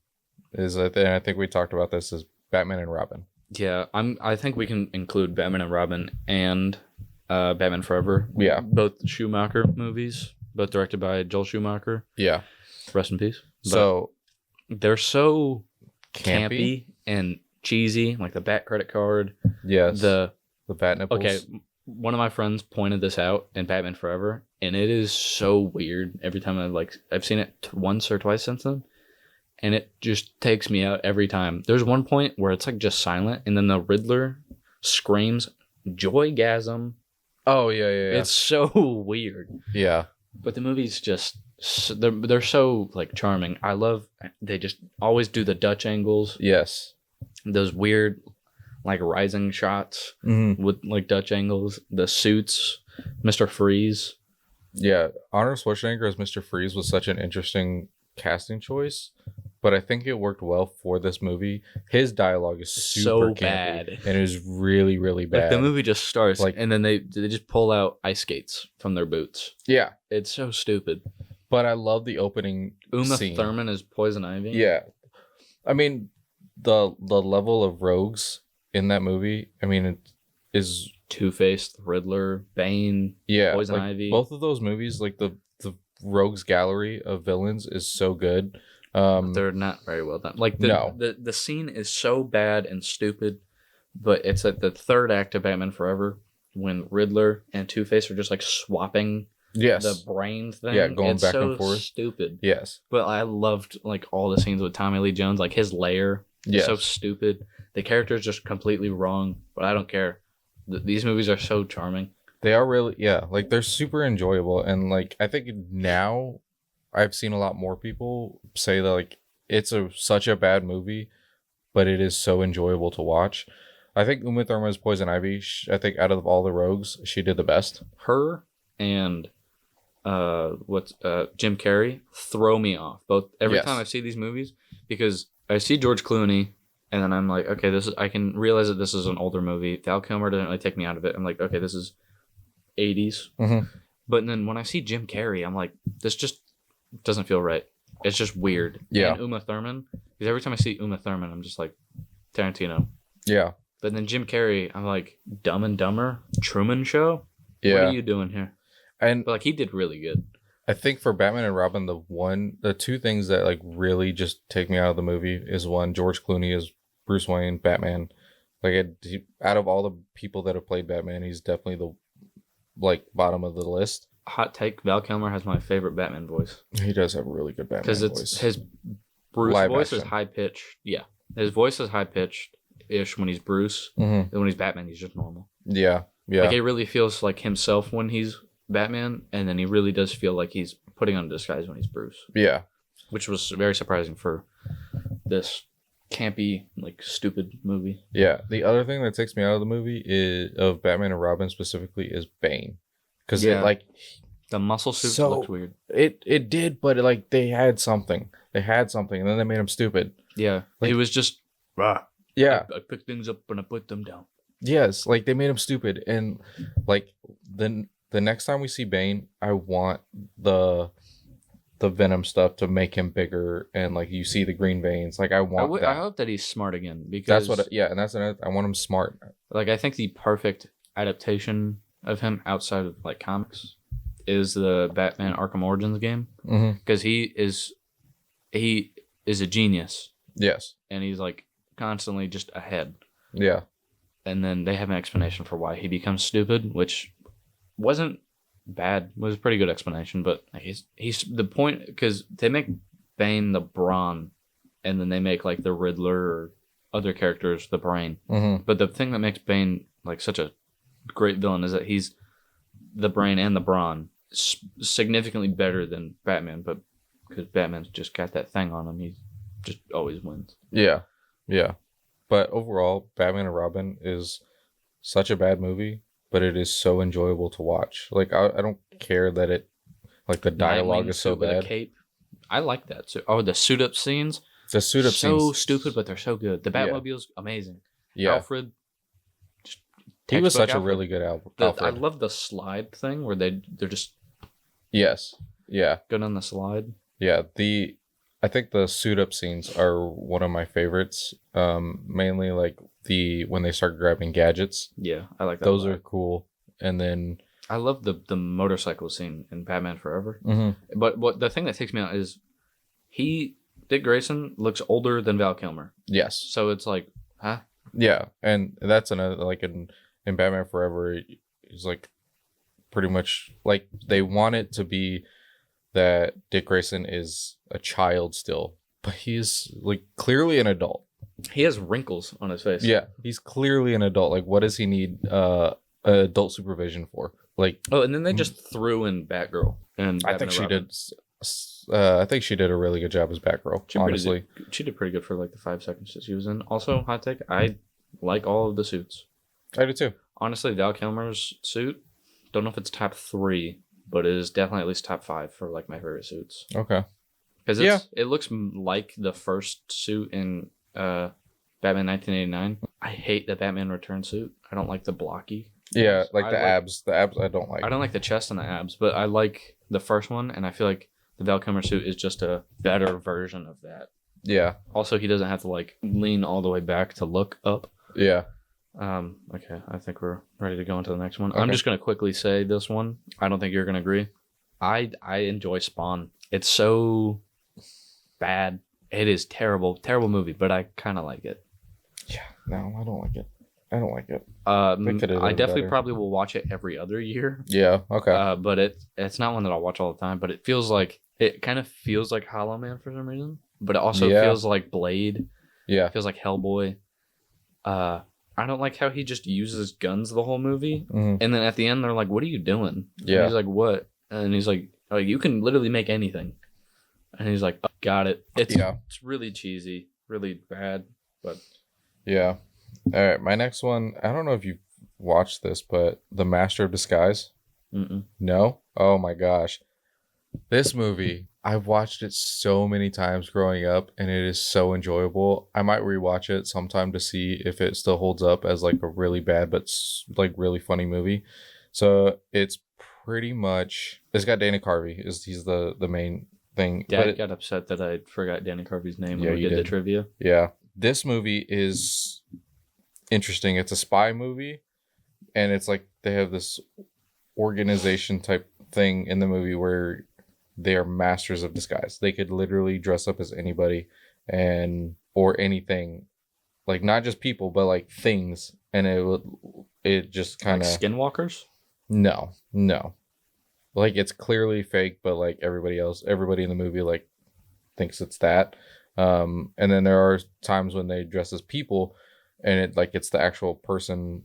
is, I think we talked about this, is Batman and Robin. Yeah, I think we can include Batman and Robin and Batman Forever. Yeah. Both Schumacher movies, both directed by Joel Schumacher. Yeah. Rest in peace. But So they're so campy and cheesy, like the Bat credit card. Yes. The Bat nipples. Okay, one of my friends pointed this out in Batman Forever, and it is so weird. Every time I've seen it once or twice since then, and it just takes me out every time. There's one point where it's like just silent, and then the Riddler screams joygasm. Oh yeah. It's so weird. Yeah. But the movie's just they're so like charming. I love they just always do the Dutch angles. Yes. Those weird like rising shots with like Dutch angles. The suits, Mr. Freeze. Yeah, Arnold Schwarzenegger as Mr. Freeze was such an interesting casting choice, but I think it worked well for this movie. His dialogue is super campy, bad, and it was really, really bad. Like the movie just starts, and then they just pull out ice skates from their boots. Yeah, it's so stupid. But I love the opening. Uma scene. Thurman is Poison Ivy. Yeah, I mean the level of rogues in that movie. I mean, it is Two-Face, Riddler, Bane, Poison Ivy. Both of those movies, like the rogues gallery of villains is so good. They're not very well done. Like the scene is so bad and stupid, but it's at the third act of Batman Forever when Riddler and Two-Face are just like swapping the brain thing. Yeah, going it's back so and forth. Stupid. Yes. But I loved like all the scenes with Tommy Lee Jones, like his lair. Yes. So stupid. The character is just completely wrong, but I don't care. These movies are so charming. They are really, like they're super enjoyable. And like, I think now I've seen a lot more people say that like it's such a bad movie, but it is so enjoyable to watch. I think Uma Thurman's Poison Ivy, I think out of all the rogues, she did the best. Her and Jim Carrey throw me off both every time I see these movies, because I see George Clooney and then I'm like, okay, I can realize that this is an older movie. Val Kilmer didn't really take me out of it. I'm like, okay, this is 80s. But then when I see Jim Carrey, I'm like, this just doesn't feel right. It's just weird. Yeah. And Uma Thurman, because every time I see Uma Thurman, I'm just like, Tarantino. Yeah. But then Jim Carrey, I'm like, Dumb and Dumber, Truman Show. Yeah. What are you doing here? But like he did really good. I think for Batman and Robin, the two things that like really just take me out of the movie is one, George Clooney is Bruce Wayne, Batman. Like out of all the people that have played Batman, he's definitely the bottom of the list. Hot take: Val Kilmer has my favorite Batman voice. He does have a really good Batman voice. Because his Bruce voice is high pitched. Yeah, his voice is high pitched ish when he's Bruce. And when he's Batman, he's just normal. Yeah. Like it really feels like himself when he's Batman, and then he really does feel like he's putting on a disguise when he's Bruce. Yeah, which was very surprising for this campy, like stupid movie. Yeah. The other thing that takes me out of the movie of Batman and Robin specifically is Bane, because the muscle suit looked weird. It did, but they had something. They had something, and then they made him stupid. Yeah, he was just rah. Yeah, I pick things up and I put them down. Yes, they made him stupid, and then the next time we see Bane, I want the Venom stuff to make him bigger, and you see the green veins. I want that. I hope that he's smart again, because that's what. And that's another. I want him smart. I think the perfect adaptation of him outside of comics is the Batman Arkham Origins game, because he is a genius. Yes, and he's constantly just ahead. Yeah. And then they have an explanation for why he becomes stupid, which wasn't bad. It was a pretty good explanation, but he's the point, because they make Bane the brawn, and then they make the Riddler or other characters the brain. But the thing that makes Bane such a great villain is that he's the brain and the brawn, significantly better than Batman. But because Batman's just got that thing on him, he just always wins. Yeah, yeah. But overall, Batman and Robin is such a bad movie, but it is so enjoyable to watch. Like I don't care that it like the dialogue Nightwing is so suit with a bad. cape. I like that. So, the suit up scenes. The suit up So scenes, stupid, but they're so good. The Yeah. Batmobile's amazing. yeah, Alfred. Just he was textbook such a Alfred. really good I Alfred. love the slide thing where they're just Yes, yeah, good on the slide. yeah. I think the suit up scenes are one of my favorites. Mainly like when they start grabbing gadgets. Yeah, I like that. Those are cool. And then I love the motorcycle scene in Batman Forever. mm-hmm. But what the thing that takes me out is Dick Grayson looks older than Val Kilmer. Yes, So it's like, huh? yeah, and that's another like in Batman Forever, he's like pretty much like they want it to be that Dick Grayson is a child still, but he's like clearly an adult. He has wrinkles on his face. Yeah, he's clearly an adult. Like, what does he need adult supervision for? Like, Oh, and then they just threw in Batgirl, and I think she did. I think she did a really good job as Batgirl. Honestly, she did pretty good for like the 5 seconds that she was in. Also, hot take, I like all of the suits. I do too. Honestly, Val Kilmer's suit, don't know if it's top 3, but it is definitely at least top 5 for like my favorite suits. Okay. Because it looks like the first suit in Batman 1989. I hate the Batman Return suit. I don't like the blocky. Yeah, like the abs. The abs I don't like. I don't like the chest and the abs, but I like the first one, and I feel like the Val Kilmer suit is just a better version of that. Yeah. Also, he doesn't have to like lean all the way back to look up. Yeah. Okay, I think we're ready to go into the next one. Okay. I'm just gonna quickly say this one. I don't think you're gonna agree. I enjoy Spawn. It's so bad. It is terrible movie, but I kind of like it. Yeah. No, I don't like it. I don't like it. I definitely better. probably will watch it every other year. Yeah. Okay. But it's not one that I'll watch all the time. But it kind of feels like Hollow Man for some reason. But it also feels like Blade. Yeah. It feels like Hellboy. I don't like how he just uses guns the whole movie, Mm-hmm. and then at the end they're like, "What are you doing?" Yeah. And he's like, "What?" And he's like, "Oh, you can literally make anything." And he's like, oh, "Got it." It's really cheesy, really bad, but yeah. All right, my next one. I don't know if you've watched this, but The Master of Disguise. Mm-mm. No? Oh my gosh, this movie. I've watched it so many times growing up, and it is so enjoyable. I might rewatch it sometime to see if it still holds up as like a really bad but like really funny movie. So it's pretty much it's got Dana Carvey. He's the main thing. Dad got upset that I forgot Danny Carvey's name when we did the trivia. Yeah, this movie is interesting. It's a spy movie, and it's like they have this organization type thing in the movie where they are masters of disguise. They could literally dress up as anybody or anything, like not just people, but like things. And it just kind of like skinwalkers. No, like it's clearly fake, but like everybody in the movie like thinks it's that. And then there are times when they dress as people, and it's the actual person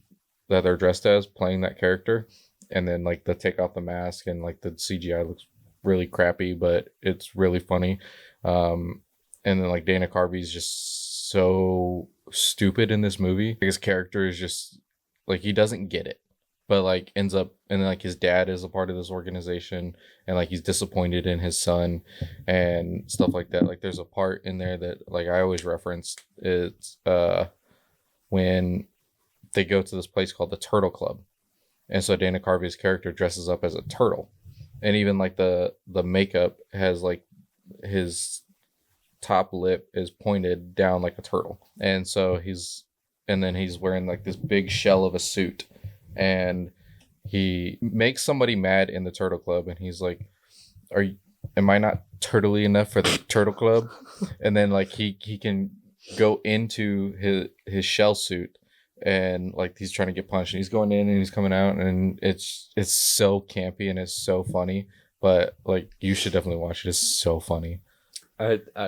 that they're dressed as playing that character. And then like they take off the mask, and like the CGI looks really crappy, but it's really funny. And then like Dana Carvey's just so stupid in this movie. His character is just like he doesn't get it, but like ends up, and then like his dad is a part of this organization, and like he's disappointed in his son and stuff like that. Like there's a part in there that like I always reference. It's when they go to this place called the Turtle Club, and so Dana Carvey's character dresses up as a turtle. And even like the makeup has like his top lip is pointed down like a turtle. And so he's wearing like this big shell of a suit, and he makes somebody mad in the Turtle Club, and he's like, am I not turtly enough for the Turtle Club? And then like he can go into his shell suit, and like he's trying to get punched, and he's going in and he's coming out, and it's so campy and it's so funny. But like you should definitely watch it. It's so funny.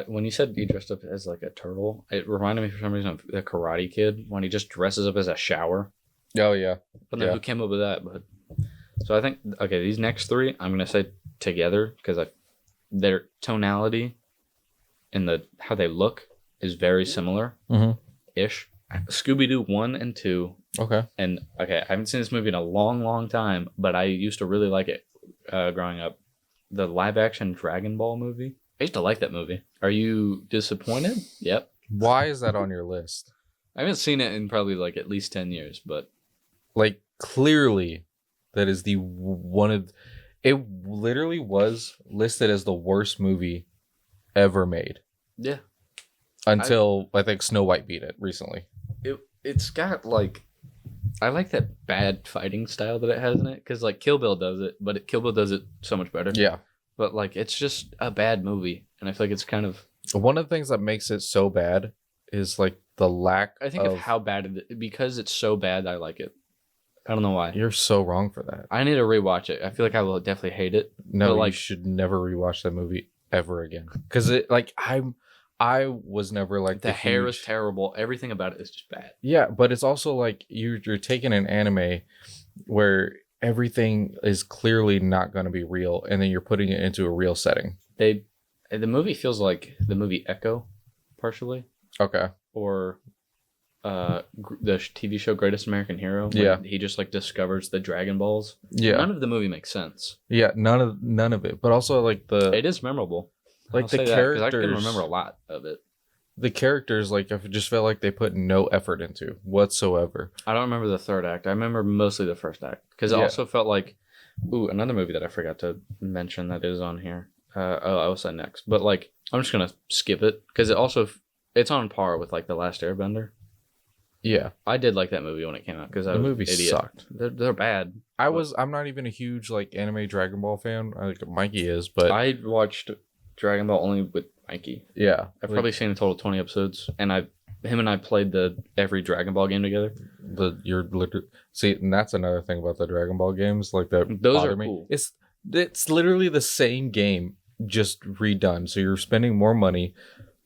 When you said he dressed up as like a turtle, it reminded me for some reason of the Karate Kid when he just dresses up as a shower. Oh yeah. But then who came up with that? But so I think these next 3 I'm gonna say together because their tonality and how they look is very similar ish. Scooby-Doo 1 and 2 Okay. And okay, I haven't seen this movie in a long, long time, but I used to really like it growing up. The live action Dragon Ball movie. I used to like that movie. Are you disappointed? Yep. Why is that on your list? I haven't seen it in probably like at least 10 years, but Like, clearly, that is the one of. It literally was listed as the worst movie ever made yeah. until I think Snow White beat it recently. It's got like I like that bad fighting style that it has in it because like Kill Bill does it, but Kill Bill does it so much better. Yeah. But like it's just a bad movie, and I feel like it's kind of. One of the things that makes it so bad is like the lack. I think of how bad it is. Because it's so bad. I like it. I don't know why. You're so wrong for that. I need to rewatch it. I feel like I will definitely hate it. No, like, you should never rewatch that movie ever again. Because it like I was never like the hair is terrible. Everything about it is just bad. Yeah, but it's also like you're taking an anime where everything is clearly not going to be real, and then you're putting it into a real setting. The movie feels like the movie Echo, partially. Okay. Or the TV show Greatest American Hero. Yeah. He just like discovers the Dragon Balls. Yeah. None of the movie makes sense. Yeah, none of it. But also like it is memorable. Like the characters, I can remember a lot of it. The characters, like, I just felt like they put no effort into whatsoever. I don't remember the third act. I remember mostly the first act because it also felt like, another movie that I forgot to mention that is on here. I will say next, but like I'm just gonna skip it because it's on par with like The Last Airbender. Yeah, I did like that movie when it came out because the movie sucked. They're bad. I'm not even a huge like anime Dragon Ball fan. Like Mikey is, but I watched Dragon Ball only with Mikey. Yeah, I've probably seen a total of 20 episodes, and him and I played every Dragon Ball game together. See, and that's another thing about the Dragon Ball games, like that. Those are cool. It's literally the same game, just redone. So you're spending more money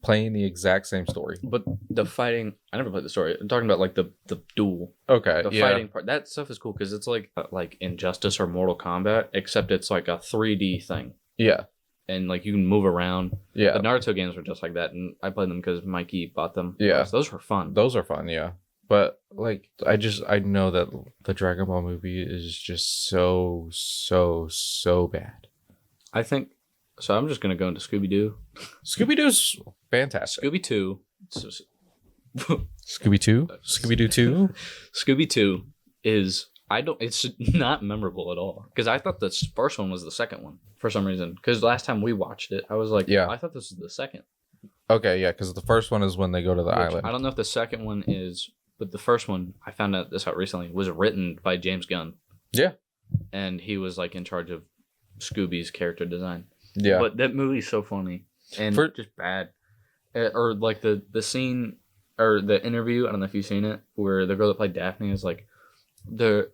playing the exact same story. But the fighting, I never played the story. I'm talking about like the duel. Okay, the fighting part. That stuff is cool because it's like Injustice or Mortal Kombat, except it's like a 3D thing. Yeah. And like you can move around. Yeah. The Naruto games were just like that, and I played them because Mikey bought them. Yeah. So those were fun. Those are fun, yeah. But like I know that the Dragon Ball movie is just so bad. I think so. I'm just gonna go into Scooby Doo. Scooby Doo's fantastic. Scooby 2. Scooby 2? Scooby Doo 2? Scooby 2 is it's not memorable at all because I thought the first one was the second one for some reason. Because last time we watched it, I was like, I thought this was the second. Okay, yeah, because the first one is when they go to the island. I don't know if the second one is, but the first one, I found out this out recently, was written by James Gunn. Yeah. And he was like in charge of Scooby's character design. Yeah. But that movie's so funny and just bad. Or like the scene or the interview, I don't know if you've seen it, where the girl that played Daphne is like, it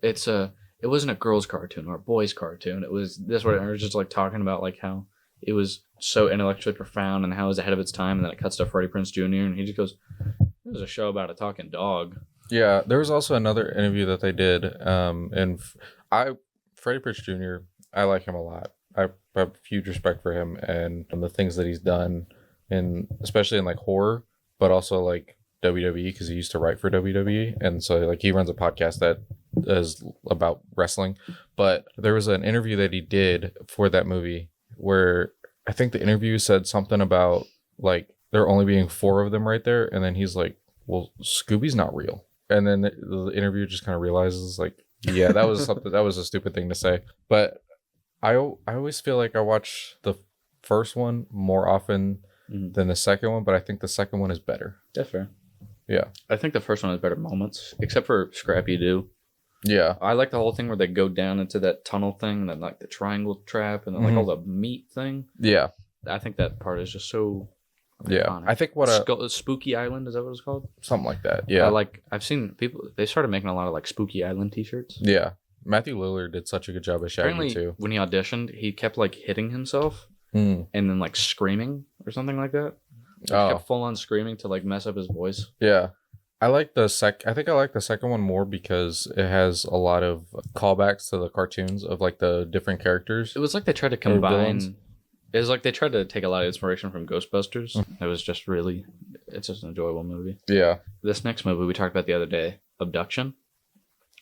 wasn't a girl's cartoon or a boy's cartoon. It was this one. I was just like talking about like how it was so intellectually profound and how it was ahead of its time. And then it cuts to Freddie Prinze Jr. and he just goes, "It was a show about a talking dog." Yeah, there was also another interview that they did, and Freddie Prinze Jr. I like him a lot. I have huge respect for him and the things that he's done, and especially in like horror, but also like WWE because he used to write for WWE, and so like he runs a podcast that is about wrestling. But there was an interview that he did for that movie where I think the interview said something about like there only being 4 of them right there, and then he's like, "Well, Scooby's not real." And then the interviewer just kind of realizes like, yeah, that was something that was a stupid thing to say. But I always feel like I watch the first one more often than the second one, but I think the second one is better. That's fair. Yeah. I think the first one has better moments, except for Scrappy Doo. Yeah. I like the whole thing where they go down into that tunnel thing and then like the triangle trap and then like all the meat thing. Yeah. I think that part is just so iconic. I think Spooky Island, is that what it's called? Something like that. Yeah. I've seen people, they started making a lot of like Spooky Island t-shirts. Yeah. Matthew Lillard did such a good job as Shaggy too. When he auditioned, he kept like hitting himself and then like screaming or something like that. He kept full on screaming to like mess up his voice. Yeah. I like the second one more because it has a lot of callbacks to the cartoons of like the different characters. It was like they tried to combine. It was like they tried to take a lot of inspiration from Ghostbusters. It was just it's just an enjoyable movie. Yeah. This next movie we talked about the other day, Abduction.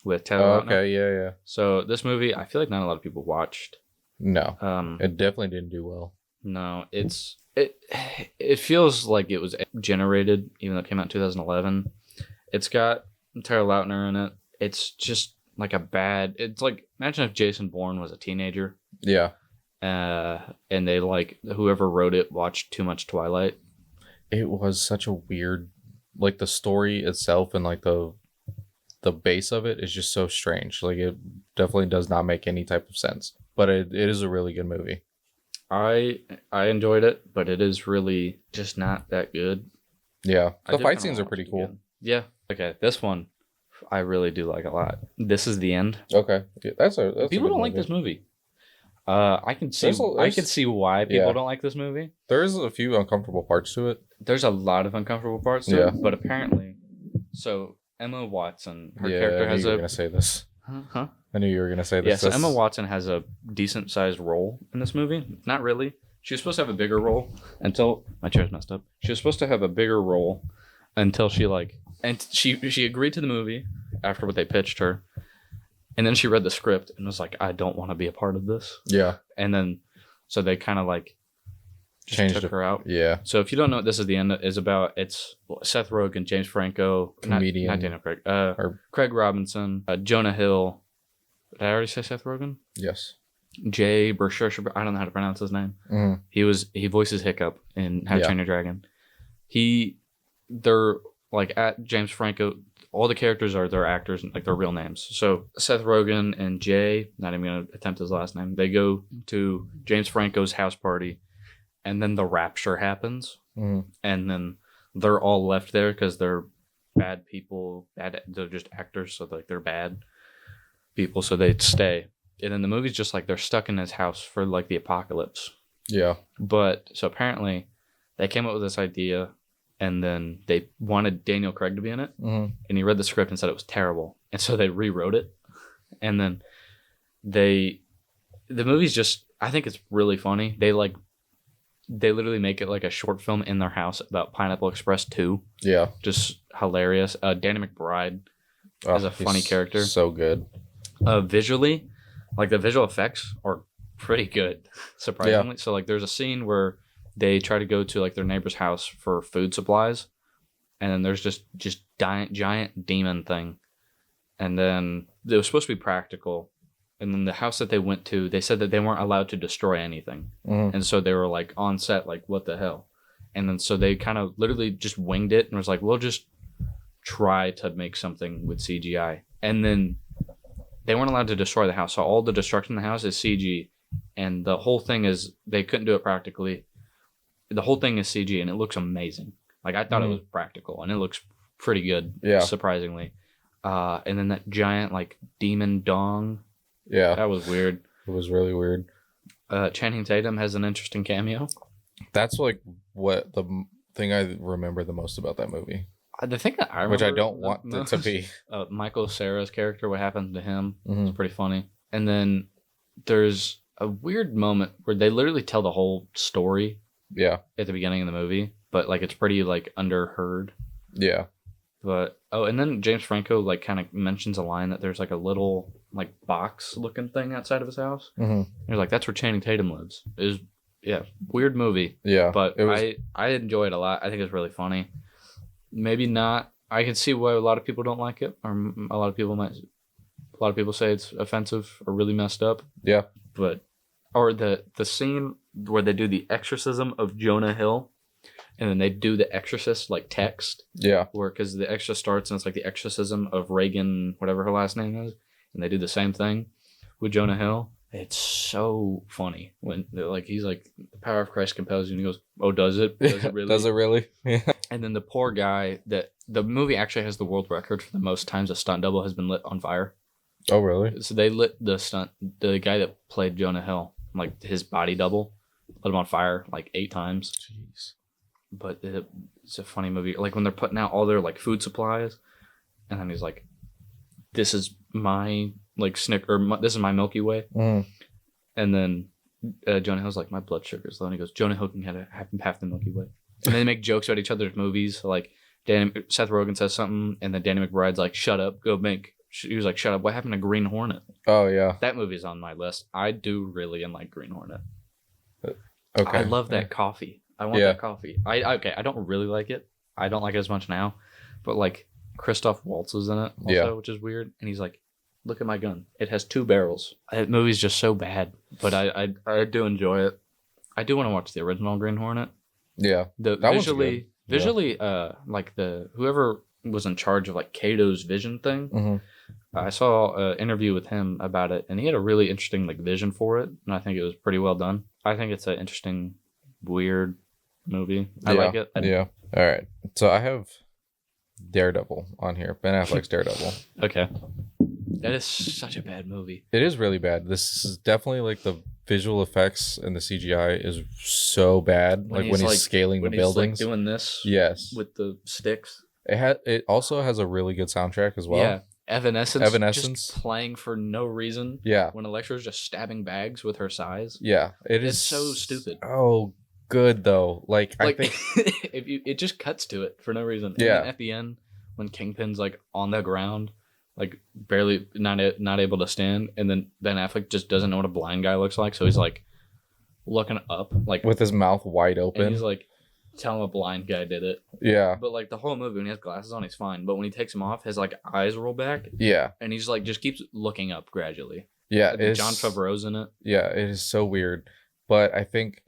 with Taylor Oh, Lautner. okay, yeah. So this movie, I feel like not a lot of people watched. No, Um, it definitely didn't do well. no, it feels like it was generated, even though it came out in 2011. It's got Taylor Lautner in it. It's just like it's like, imagine if Jason Bourne was a teenager. Yeah. And they like, whoever wrote it watched too much Twilight. It was such a weird, like the story itself and like the base of it is just so strange. Like it definitely does not make any type of sense. But it is a really good movie. I enjoyed it, but it is really just not that good. Yeah. I The do fight kinda scenes wanna are pretty watch it cool. again. Yeah. Okay. This one I really do like a lot. This Is the End. Okay. Yeah, that's a People good don't like movie. this movie. I can see I can see why people don't like this movie. There's a few uncomfortable parts to it. There's a lot of uncomfortable parts to Yeah. it, but apparently, so Emma Watson, her Yeah, character I knew has you were gonna say this. Huh? I knew you were gonna say Yeah, this. so Emma Watson has a decent sized role in this movie. Not really. She was supposed to have a bigger role until my chair's messed up. She was supposed to have a bigger role until she she agreed to the movie after what they pitched her. And then she read the script and was like, I don't want to be a part of this. Yeah. And then so they kind of like just Changed took it. her out. Yeah. So if you don't know what This Is the End is about, it's Seth Rogen, James Franco, Comedian. not Daniel Craig, Or- Craig Robinson, Jonah Hill. Did I already say Seth Rogen? Yes. Jay Bersher, I don't know how to pronounce his name. Mm-hmm. He voices Hiccup in How to Yeah. Train Your Dragon. They're like at James Franco. All the characters are their actors, like their real names. So Seth Rogen and Jay, not even gonna attempt his last name. They go to James Franco's house party, and then the rapture happens, Mm-hmm. and then they're all left there because they're bad people. They're just actors, so like they're bad people. So they stay, and then the movie's just like they're stuck in his house for like the apocalypse. Yeah. But so apparently, they came up with this idea, and then they wanted Daniel Craig to be in it, Mm-hmm. and he read the script and said it was terrible, and so they rewrote it, and then the movie's just, I think it's really funny. They literally make it like a short film in their house about Pineapple Express 2. Yeah. Just hilarious. Danny McBride is a funny he's character. So good. Visually, like the visual effects are pretty good, surprisingly. Yeah. So like there's a scene where they try to go to like their neighbor's house for food supplies, and then there's just giant demon thing, and then it was supposed to be practical, and then the house that they went to, they said that they weren't allowed to destroy anything, and so they were like on set like, what the hell, and then so they kind of literally just winged it and was like, we'll just try to make something with CGI, and then they weren't allowed to destroy the house, so all the destruction in the house is CG, and the whole thing is they couldn't do it practically. The whole thing is CG, and it looks amazing. Like, I thought it was practical, and it looks pretty good, surprisingly. And then that giant, like, demon dong. Yeah. That was weird. It was really weird. Channing Tatum has an interesting cameo. That's, like, what the thing I remember the most about that movie. The thing that I remember... Which I don't want it to be. Michael Cera's character, what happened to him. Mm-hmm. It's pretty funny. And then there's a weird moment where they literally tell the whole story. Yeah. At the beginning of the movie, but like it's pretty like underheard. Yeah. But and then James Franco like kind of mentions a line that there's like a little like box looking thing outside of his house. Mm-hmm. You're like, that's where Channing Tatum lives. Weird movie. Yeah. But I enjoy it a lot. I think it's really funny. Maybe not. I can see why a lot of people don't like it, or a lot of people say it's offensive or really messed up. Yeah. But or the scene where they do the exorcism of Jonah Hill, and then they do the Exorcist like text. Yeah. Where because the Exorcist starts and it's like the exorcism of Reagan, whatever her last name is, and they do the same thing with Jonah Hill. It's so funny when they're like, he's like, the power of Christ compels you, and he goes, oh, does it? Does it really? Does it really? Yeah. And then the poor guy that the movie actually has the world record for the most times a stunt double has been lit on fire. Oh, really? So they lit the guy that played Jonah Hill, like his body double, lit him on fire like 8 times. Jeez. But it's a funny movie. Like when they're putting out all their like food supplies, and then he's like, "This is my like this is my Milky Way," and then Jonah Hill's like, "My blood sugar's low," and he goes, "Jonah Hill can have half the Milky Way," and they make jokes about each other's movies. Like Seth Rogen says something, and then Danny McBride's like, "Shut up, go make He was like, "Shut up! What happened to Green Hornet?" Oh yeah. That movie's on my list. I do really like Green Hornet. Okay. I love that coffee. I want Yeah. that coffee. I don't really like it. I don't like it as much now, but like Christoph Waltz is in it also, Yeah. which is weird. And he's like, "Look at my gun. It has 2 barrels." That movie's just so bad, but I do enjoy it. I do want to watch the original Green Hornet. Yeah. The That one's good. visually, like the whoever was in charge of like Kato's vision thing. Mhm. I saw an interview with him about it, and he had a really interesting like vision for it, and I think it was pretty well done. I think it's an interesting, weird movie. I like it. Yeah. All right. So I have Daredevil on here. Ben Affleck's Daredevil. Okay. That is such a bad movie. It is really bad. This is definitely like the visual effects and the CGI is so bad. When he's scaling the buildings, like doing this, yes, with the sticks. It also has a really good soundtrack as well. Yeah, Evanescence, just playing for no reason. Yeah, when Elektra's just stabbing bags with her size. Yeah, it's so stupid. Oh, good though. Like I think it just cuts to it for no reason. Yeah. And then at the end, when Kingpin's like on the ground, like barely not able to stand, and then Ben Affleck just doesn't know what a blind guy looks like, so he's like looking up, like with his mouth wide open. And he's like, tell him a blind guy did it. Yeah. But like the whole movie, when he has glasses on, he's fine. But when he takes them off, his like eyes roll back. Yeah. And he's like just keeps looking up gradually. Yeah. John Favreau's in it. Yeah, it is so weird. But I think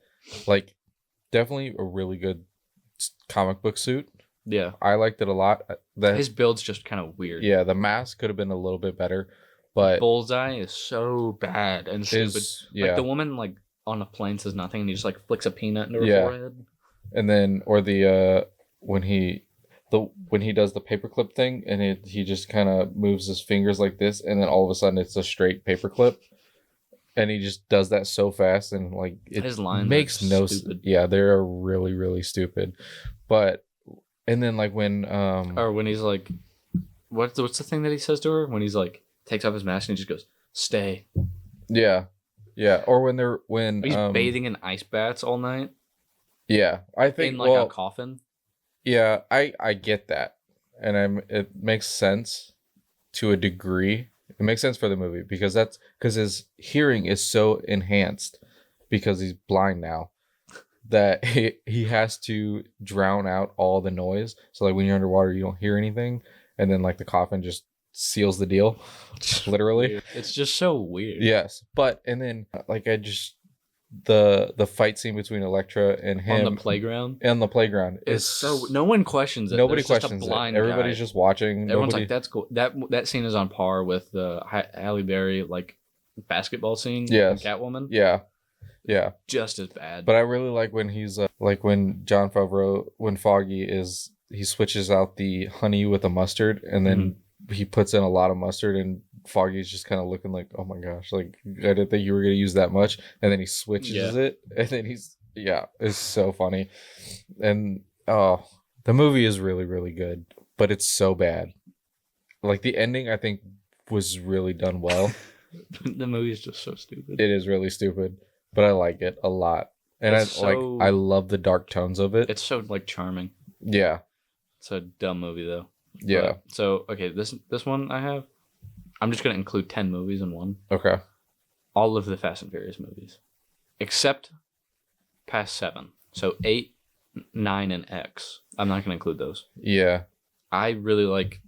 like definitely a really good comic book suit. Yeah. I liked it a lot. His build's just kind of weird. Yeah, the mask could have been a little bit better. But Bullseye is so bad and stupid. Like the woman like on a plane says nothing and he just like flicks a peanut into her forehead. And then or when he does the paperclip thing and he just kind of moves his fingers like this and then all of a sudden it's a straight paperclip and he just does that so fast and like his lines makes no sense. Yeah, they're really really stupid. But and then like when or when he's like what's the thing that he says to her when he's like takes off his mask and he just goes stay. Yeah. Or when he's bathing in ice baths all night. Yeah, I think in like a coffin. Yeah, I get that, and it makes sense to a degree. It makes sense for the movie because his hearing is so enhanced because he's blind now that he has to drown out all the noise. So like when you're underwater, you don't hear anything, and then like the coffin just seals the deal, literally. It's just so weird. Yes, but and then like the fight scene between Elektra and him on the playground is so no one questions it. Nobody questions it. Everybody's just watching. Everyone's like, that's cool. That scene is on par with the Halle Berry like basketball scene. Yes. Catwoman. Yeah, just as bad. But I really like when he's like when Jon Favreau, when Foggy is, he switches out the honey with the mustard and then he puts in a lot of mustard and Foggy's just kind of looking like, oh my gosh, like I didn't think you were gonna use that much, and then he switches it, and then it's so funny, and the movie is really really good, but it's so bad. Like the ending, I think was really done well. The movie is just so stupid. It is really stupid, but I like it a lot, and I love the dark tones of it. It's so like charming. Yeah, it's a dumb movie though. Yeah. So okay, this one I have. I'm just going to include 10 movies in one. Okay. All of the Fast and Furious movies. Except past 7. So 8, 9, and X. I'm not going to include those. Yeah. I really like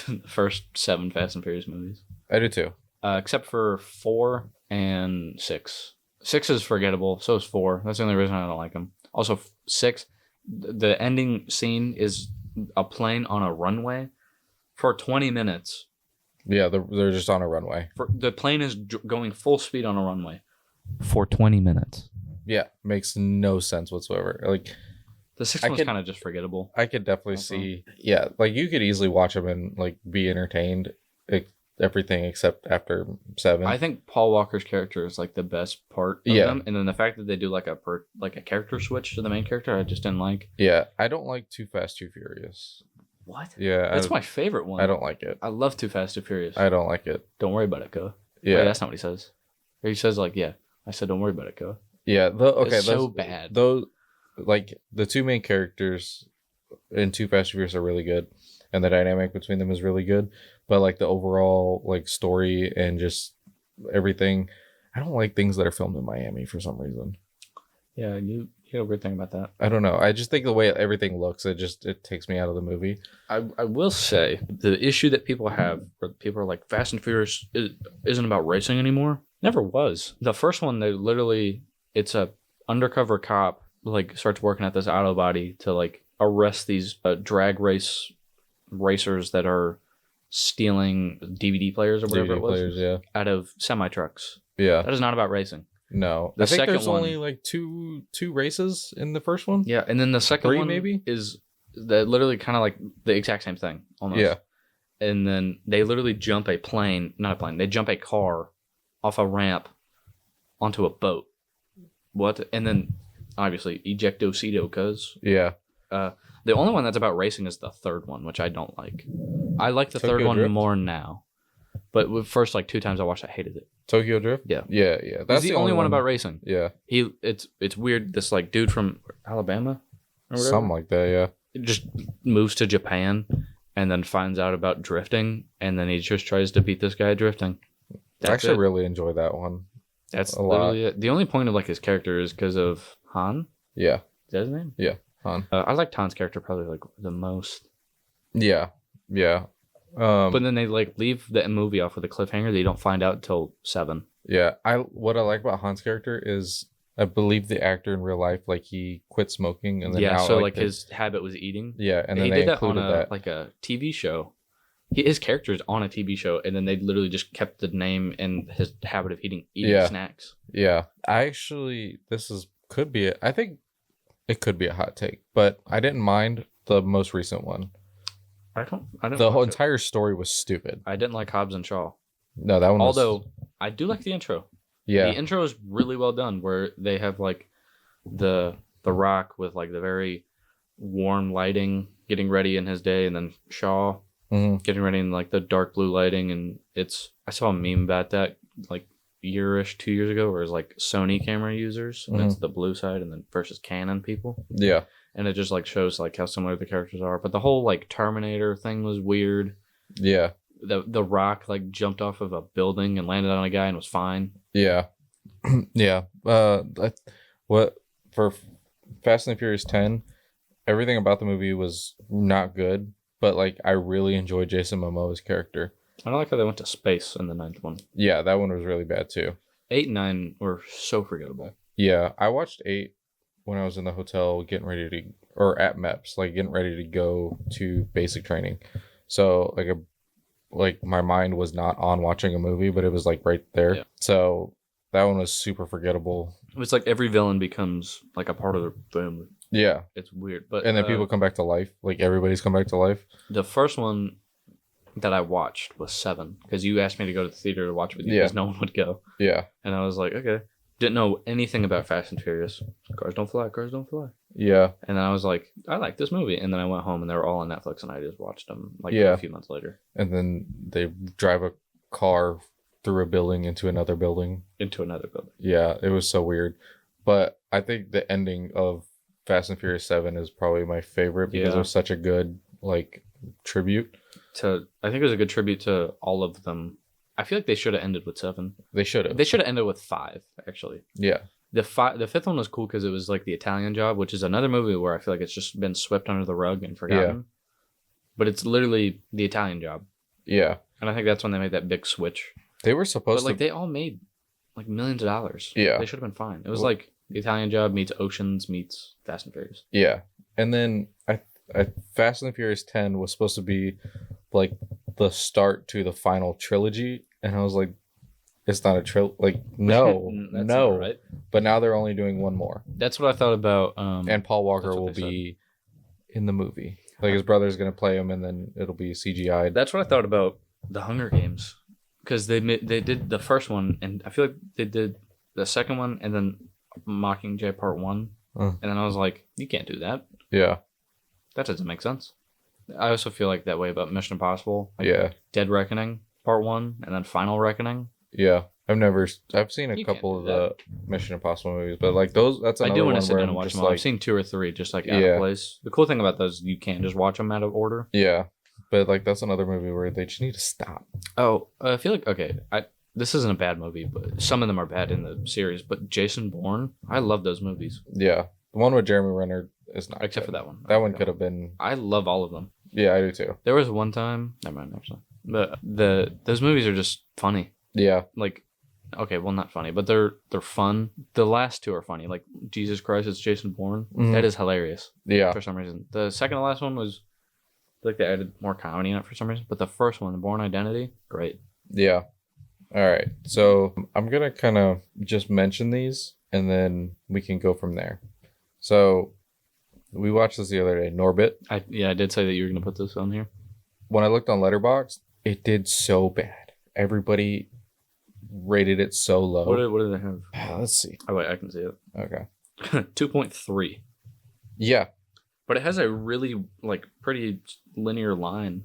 the first 7 Fast and Furious movies. I do too. Except for 4 and 6. 6 is forgettable. So is 4. That's the only reason I don't like them. Also, 6, the ending scene is a plane on a runway for 20 minutes. Yeah, they're just on a runway. The plane is going full speed on a runway for 20 minutes. Yeah, makes no sense whatsoever. Like the 6th one's kind of just forgettable. I could definitely see. Yeah, like you could easily watch them and like be entertained. Everything except after 7. I think Paul Walker's character is like the best part of them, and then the fact that they do like a character switch to the main character, I just didn't like. Yeah, I don't like Too Fast, Too Furious. What? Yeah, that's my favorite one. I don't like it. I love Too Fast, Too Furious. I don't like it. Don't worry about it, go. Yeah, wait, that's not what he says. Or he says like, yeah. I said, don't worry about it, go. Yeah. It's so bad. Those like the two main characters in Too Fast, Too Furious are really good, and the dynamic between them is really good. but like the overall like story and just everything, I don't like things that are filmed in Miami for some reason. Yeah, you had a weird thing about that. I don't know. I just think the way everything looks, it takes me out of the movie. I will say the issue that people have, where people are like, Fast and Furious isn't about racing anymore. Never was. The first one, they literally, it's a undercover cop like starts working at this auto body to like arrest these drag racers that are stealing DVD players or whatever DVD it was players, yeah. out of semi trucks. Yeah. That is not about racing. No. The I think second there's one- only like two races in the first one. Yeah, and then the second Three, one maybe? is that literally kind of like the exact same thing almost. Yeah. And then they literally jump a plane, not a plane, they jump a car off a ramp onto a boat. What? And then obviously ejectocito, cuz. Yeah. The only one that's about racing is the third one, which I don't like. I like the third Tokyo one Drift? more now. But with first like 2 times I watched, I hated it. Tokyo Drift? Yeah. Yeah, yeah. That's the only one about racing. Yeah. It's weird. This like dude from Alabama or whatever, Something like that, yeah. just moves to Japan and then finds out about drifting, and then he just tries to beat this guy at drifting. I actually really enjoy that one. That's a lot. literally it. The only point of like his character is because of Han. Yeah. Is that his name? Yeah. Han. I liked Han's character probably like the most. Yeah. Yeah. But then they like leave the movie off with a cliffhanger that you don't find out until 7. Yeah. What I like about Han's character is I believe the actor in real life, like he quit smoking and then Yeah, now, so like his habit was eating. Yeah, and then he they did that on included that. like a TV show. His character is on a TV show, and then they literally just kept the name and his habit of eating Yeah. snacks. Yeah. I actually I think it could be a hot take, but I didn't mind the most recent one. I didn't. The whole watch it. entire story was stupid. I didn't like Hobbs and Shaw. No, that one was, Although I do like the intro. yeah. The intro is really well done, where they have like the Rock with like the very warm lighting, getting ready in his day, and then Shaw Mhm. getting ready in like the dark blue lighting. And I saw a meme about that like year-ish, 2 years ago, where it's like Sony camera users, and it's the blue side, and then versus Canon people. Yeah. And it just like shows like how similar the characters are. But the whole like Terminator thing was weird. Yeah. The Rock like jumped off of a building and landed on a guy and was fine. Yeah. Yeah. What for Fast and the Furious 10, everything about the movie was not good, but like I really enjoyed Jason Momoa's character. I don't like how they went to space in the 9th one. Yeah, that one was really bad too. 8 and 9 were so forgettable. Yeah, I watched 8 when I was in the hotel getting ready to, or at MEPS, like getting ready to go to basic training. So like my mind was not on watching a movie, but it was like right there. Yeah. So that one was super forgettable. It's like every villain becomes like a part of the family. Yeah. It's weird. But And then people come back to life. Like everybody's come back to life. the first one that I watched was 7, because you asked me to go to the theater to watch with you because no one would go. Yeah. And I was like, okay. Didn't know anything about Fast and Furious. Cars don't fly, cars don't fly. Yeah. And then I was like, I like this movie. And then I went home and they were all on Netflix, and I just watched them like Yeah. a few months later. And then they drive a car through a building into another building. Into another building. Yeah, it was so weird. But I think the ending of Fast and Furious 7 is probably my favorite because it was such a good like tribute. I think it was a good tribute to all of them. I feel like they should have ended with 7. They should have. They should have ended with 5, actually. Yeah. The 5th one was cool because it was like the Italian Job, which is another movie where I feel like it's just been swept under the rug and forgotten. But it's literally the Italian Job. Yeah. And I think that's when they made that big switch. They were supposed But like to. they all made like millions of dollars. Yeah. They should have been fine. It was like the Italian Job meets Oceans meets Fast and Furious. Yeah. And then I Fast and the Furious 10 was supposed to be like the start to the final trilogy. And I was like, it's not a like, no, That's no. not right. But now they're only doing one more. That's what I thought about. And Paul Walker that's what will they be in the movie. Like his brother's going to play him and then it'll be CGI. That's what I thought about the Hunger Games, because they did the first one, and I feel like they did the second one, and then Mockingjay Part 1, and then I was like, you can't do that. Yeah. That doesn't make sense. I also feel like that way about Mission Impossible. Like Yeah. Dead Reckoning Part 1, and then Final Reckoning. Yeah. I've seen a You couple of can't the Mission Impossible movies, but like those, that's another I do one want to sit where down and I'm watch just them all. like, I've seen 2 or 3 just like out of place. The cool thing about those, you can't just watch them out of order. yeah. but like that's another movie where they just need to stop. Oh, I feel like okay. This isn't a bad movie, but some of them are bad in the series. But Jason Bourne, I love those movies. Yeah, the one with Jeremy Renner is not Except good. for that one. That one could have been. I love all of them. Yeah, I do too. There was one time. Never mind, actually. But those movies are just funny. Yeah, Like, okay, well, not funny, but they're fun. The last two are funny. Like Jesus Christ, it's Jason Bourne. Mhm. That is hilarious yeah, for some reason. The second to last one was like they added more comedy in it for some reason. But the first one, the Bourne Identity, great. yeah. All right, so I'm gonna kind of just mention these, and then we can go from there. So we watched this the other day, Norbit. I did say that you were gonna put this on here. When I looked on Letterboxd, it did so bad. Everybody rated it so low. What did they have? Let's see. Oh wait, I can see it. Okay. 2.3. Yeah. But it has a really like pretty linear line.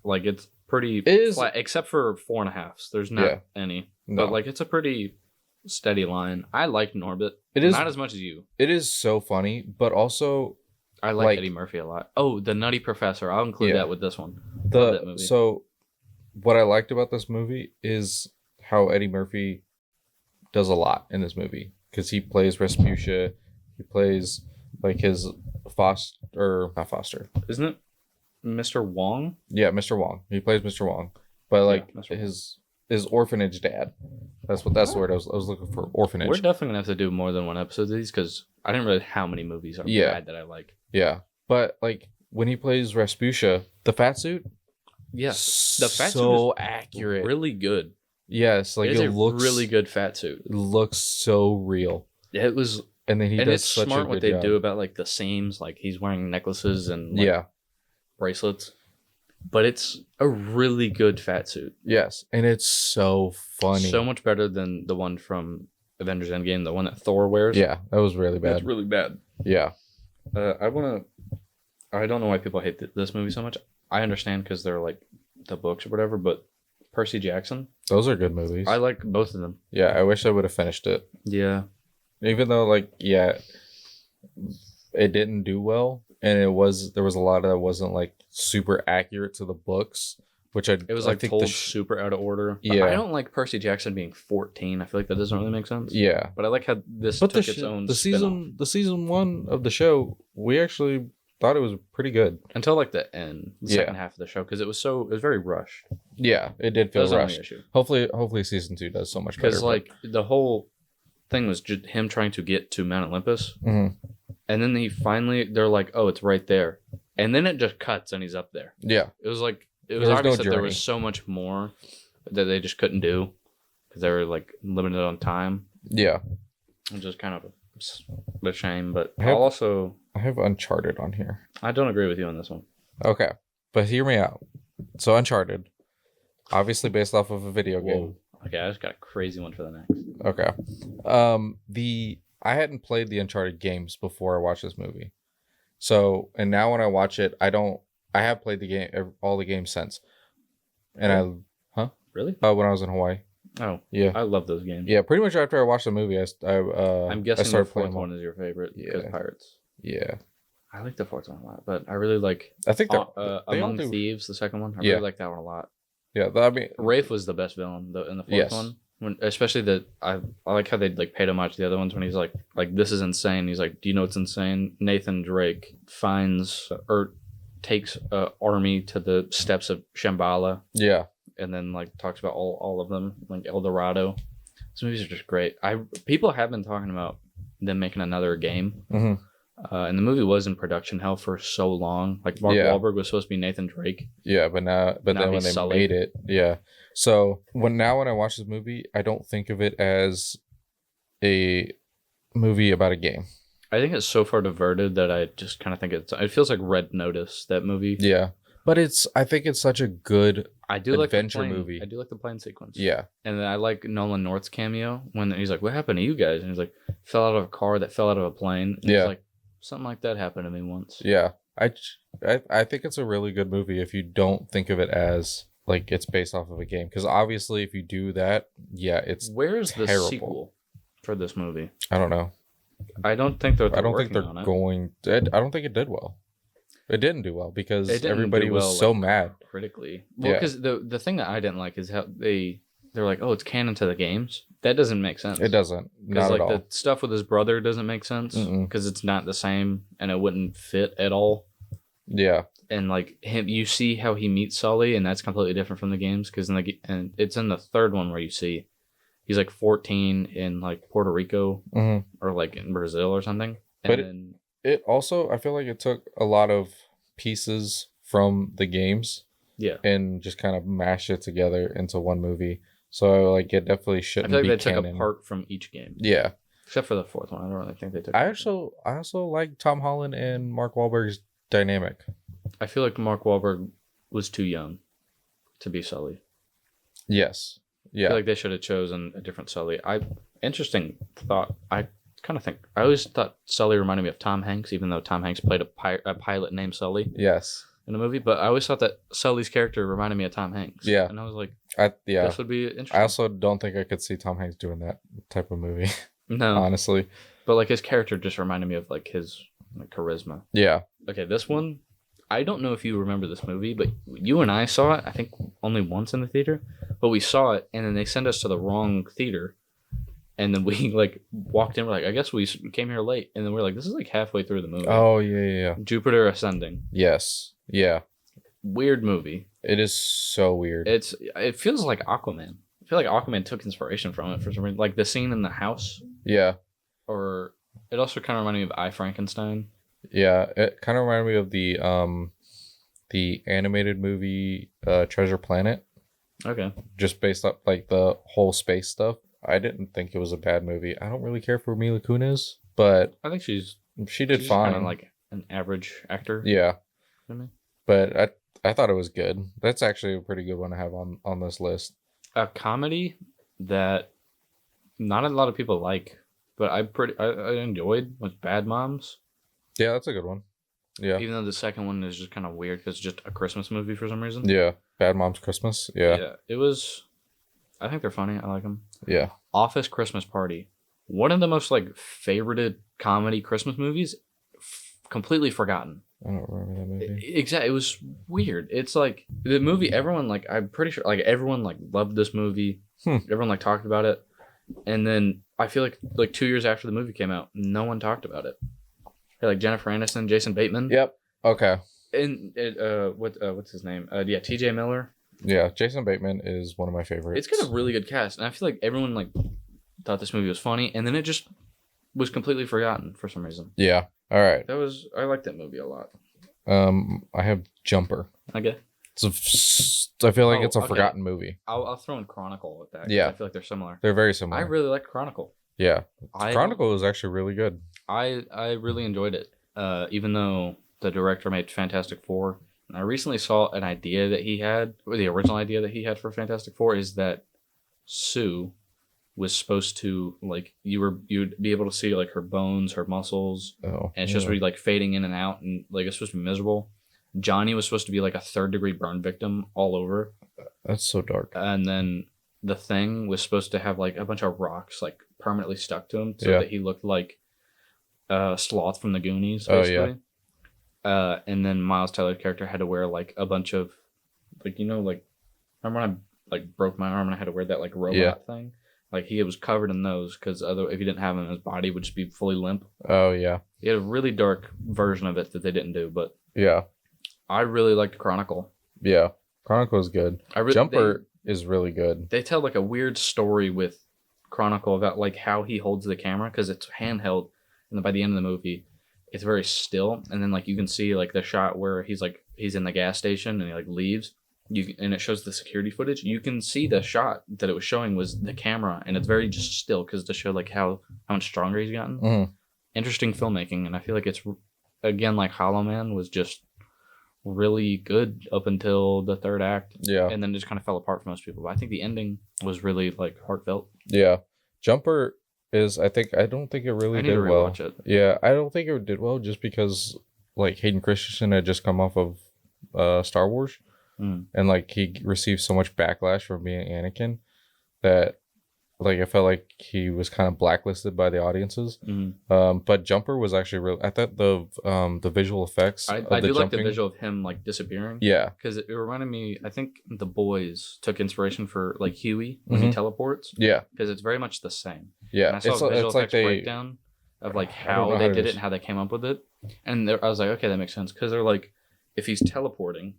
Like it's pretty It is flat, except for 4.5s. There's not any. No. But like it's a pretty steady line. I like Norbit. It is not as much as you. It is so funny, but also I like like- Eddie Murphy a lot. Oh, the Nutty Professor. I'll include Yeah. that with this one. Love that movie. so what I liked about this movie is how Eddie Murphy does a lot in this movie because he plays Respucia, he plays like his not Foster. Isn't it Mr. Wong? Yeah, Mr. Wong. He plays Mr. Wong, but like Mr. Wong. his orphanage dad. That's the word I was looking for. Orphanage. We're definitely gonna have to do more than one episode of these because I didn't realize how many movies are Yeah. bad that I like. Yeah, but like when he plays Respucia, the fat suit. Yes, the fat so suit is accurate. really good. Yes, like It is it a looks really good fat suit. It looks so real, It was, and then he and does it's such smart a what good they job. do about like the seams. Like he's wearing necklaces and like, Yeah. bracelets, but it's a really good fat suit. Yes, and it's so funny. So much better than the one from Avengers Endgame, the one that Thor wears. Yeah, that was really bad. That's really bad. Yeah, I don't know why people hate this movie so much. I understand because they're like the books or whatever, but Percy Jackson, those are good movies. I like both of them. Yeah, I wish I would have finished it. Yeah. Even though, like, yeah, it didn't do well, and there was a lot that wasn't like super accurate to the books, which It was like think told super out of order. But Yeah. I don't like Percy Jackson being 14. I feel like that doesn't really make sense. yeah. But I like how this But took its own the spin-off. season 1 of the show, we actually thought it was pretty good. Until like the end, the Yeah. second half of the show, because it was very rushed. Yeah, it did That feel was the only rushed. issue. Hopefully season 2 does so much better. Because like the whole thing was just him trying to get to Mount Olympus, Mhm. and then they're like, oh, it's right there, and then it just cuts and he's up there. Yeah, It was like it was There was obvious no that there journey. was so much more that they just couldn't do because they were like limited on time, yeah. which is kind of a shame. But I have- I I have Uncharted on here. don't agree with you on this one. Okay, but hear me out. So Uncharted, obviously based off of a video game. Okay, I just got a crazy one for the next. Okay. I hadn't played the Uncharted games before I watched this movie. So, and now when I watch it, I have played the game, all the games since. And Really? when I was in Hawaii. Oh, Yeah. I love those games. Yeah, pretty much after I watched the movie, I'm guessing the started fourth playing one is your favorite because Yeah. Pirates. Yeah. I like the fourth one a lot, but I really like I think they Among all do- Thieves, the second one. I Yeah. really like that one a lot. Yeah, I mean, Rafe was the best villain in the fourth Yes. one. Especially I like how they like paid homage to the other ones when he's like this is insane. He's like, do you know what's insane? Nathan Drake finds or takes an army to the steps of Shambhala yeah. and then like talks about all of them, like El Dorado. These movies are just great. People have been talking about them making another game. hmm And the movie was in production hell for so long. Like Mark Yeah. Wahlberg was supposed to be Nathan Drake. Yeah, but Now then when he's they Sully. made it, yeah. So when I watch this movie, I don't think of it as a movie about a game. I think it's so far diverted that I just kind of think it feels like Red Notice, that movie. Yeah, but I think it's such a good I do like the adventure plane- movie. I do like the plane sequence. yeah. And then I like Nolan North's cameo when he's like, "What happened to you guys?" And he's like, "Fell out of a car that fell out of a plane." And Yeah. He's like, something like that happened to me once. Yeah, I think it's a really good movie if you don't think of it as like it's based off of a game, because obviously if you do that, yeah, it's Where's the terrible. sequel for this movie? I don't know. I don't think they're. I don't think working on they're it. going. I don't think it did well. It didn't do well It because didn't everybody do was well, so like, mad. critically. Well, Yeah. because the thing that I didn't like is how they're like, oh, it's canon to the games. That doesn't make sense. It doesn't. Because Not at like all. the stuff with his brother doesn't make sense Mm-mm. because it's not the same and it wouldn't fit at all. Yeah. And like him, you see how he meets Sully, and that's completely different from the games because and it's in the third one where you see he's like 14 in like Puerto Rico hmm or like in Brazil or something. And But then it also, I feel like it took a lot of pieces from the games yeah, and just kind of mashed it together into one movie. So like it definitely I shouldn't feel like be they canon. took a part from each game. Yeah. Except for the fourth one. I don't really think they took I anything. also like Tom Holland and Mark Wahlberg's dynamic. I feel like Mark Wahlberg was too young to be Sully. Yes. I Yeah. feel like they should have chosen a different Sully. Interesting thought. I kind of think I always thought Sully reminded me of Tom Hanks, even though Tom Hanks played a pilot named Sully Yes. in the movie. But I always thought that Sully's character reminded me of Tom Hanks. Yeah. And I was like, Yeah. this would be interesting. I also don't think I could see Tom Hanks doing that type of movie. No, Honestly. but like his character just reminded me of like his like, charisma. Yeah. Okay, this one, I don't know if you remember this movie, but you and I saw it, I think only once in the theater, but we saw it and then they sent us to the wrong theater. And then we like walked in, we're like, I guess we came here late. And then we're like, this is like halfway through the movie. Oh yeah. Jupiter Ascending. Yes. Yeah. Weird movie. It is so weird. It feels like Aquaman. I feel like Aquaman took inspiration from it for some reason. Like the scene in the house. Yeah. Or it also kind of reminded me of I, Frankenstein. Yeah. It kind of reminded me of the animated movie Treasure Planet. Okay. Just based up like the whole space stuff. I didn't think it was a bad movie. I don't really care for Mila Kunis, but I think she did fine. Kind of like an average actor. Yeah. I mean. But I thought it was good. That's actually a pretty good one to have on this list. A comedy that not a lot of people like, but I enjoyed was Bad Moms. Yeah, that's a good one. Yeah. Even though the second one is just kind of weird because it's just a Christmas movie for some reason. Yeah. Bad Moms Christmas. Yeah. It was. I think they're funny. I like them. Yeah. Office Christmas Party. One of the most like favorited comedy Christmas movies. Completely forgotten. I don't remember that movie. Exactly. It was weird. It's like the movie. Everyone like I'm pretty sure like everyone like loved this movie. Everyone like talked about it, and then I feel like 2 years after the movie came out, no one talked about it. Like Jennifer Aniston, Jason Bateman. Yep. Okay. And what's his name? Yeah, T.J. Miller. Yeah, Jason Bateman is one of my favorites. It's got a really good cast, and I feel like everyone like thought this movie was funny, and then it just was completely forgotten for some reason. Yeah. All right. I liked that movie a lot. I have Jumper. Okay. I feel like it's a forgotten movie. I'll throw in Chronicle with that. Yeah. I feel like they're similar. They're very similar. I really like Chronicle. Yeah. Chronicle is actually really good. I really enjoyed it. Even though the director made Fantastic Four. And I recently saw an idea that he had, or the original idea that he had for Fantastic Four is that Sue was supposed to like you'd be able to see like her bones, her muscles, and it's just really like fading in and out, and like it's supposed to be miserable. Johnny was supposed to be like a 3rd-degree burn victim all over. That's so dark. And then the Thing was supposed to have like a bunch of rocks like permanently stuck to him so that he looked like Sloth from the Goonies, basically. And then Miles Teller's character had to wear like a bunch of like like remember when I like broke my arm and I had to wear that like robot thing? Like he was covered in those because if he didn't have them, his body would just be fully limp. Oh yeah. He had a really dark version of it that they didn't do, but yeah, I really liked Chronicle. Yeah, Chronicle is good. Jumper is really good. They tell like a weird story with Chronicle about like how he holds the camera because it's handheld, and then by the end of the movie, it's very still, and then like you can see like the shot where he's in the gas station and he like leaves. And it shows the security footage. You can see the shot that it was showing was the camera, and it's very just still because to show like how much stronger he's gotten. Mm-hmm. Interesting filmmaking, and I feel like it's again like Hollow Man was just really good up until the 3rd act. Yeah, and then just kind of fell apart for most people. But I think the ending was really like heartfelt. Yeah, Jumper is. I don't think it really did well. It. Yeah, I don't think it did well just because like Hayden Christensen had just come off of Star Wars. And like he received so much backlash for being Anakin that Like, I felt like he was kind of blacklisted by the audiences. But Jumper was actually real. I thought the visual effects I of the do like the jumping. visual of him like disappearing. Yeah. Because it reminded me, I think The Boys took inspiration for like Huey when he teleports. Yeah. Because it's very much the same. Yeah. And I saw a visual It's like effects breakdown of like I don't how know they how did to it and how they came up with it. And I was like, okay, that makes sense. Because they're like, if he's teleporting,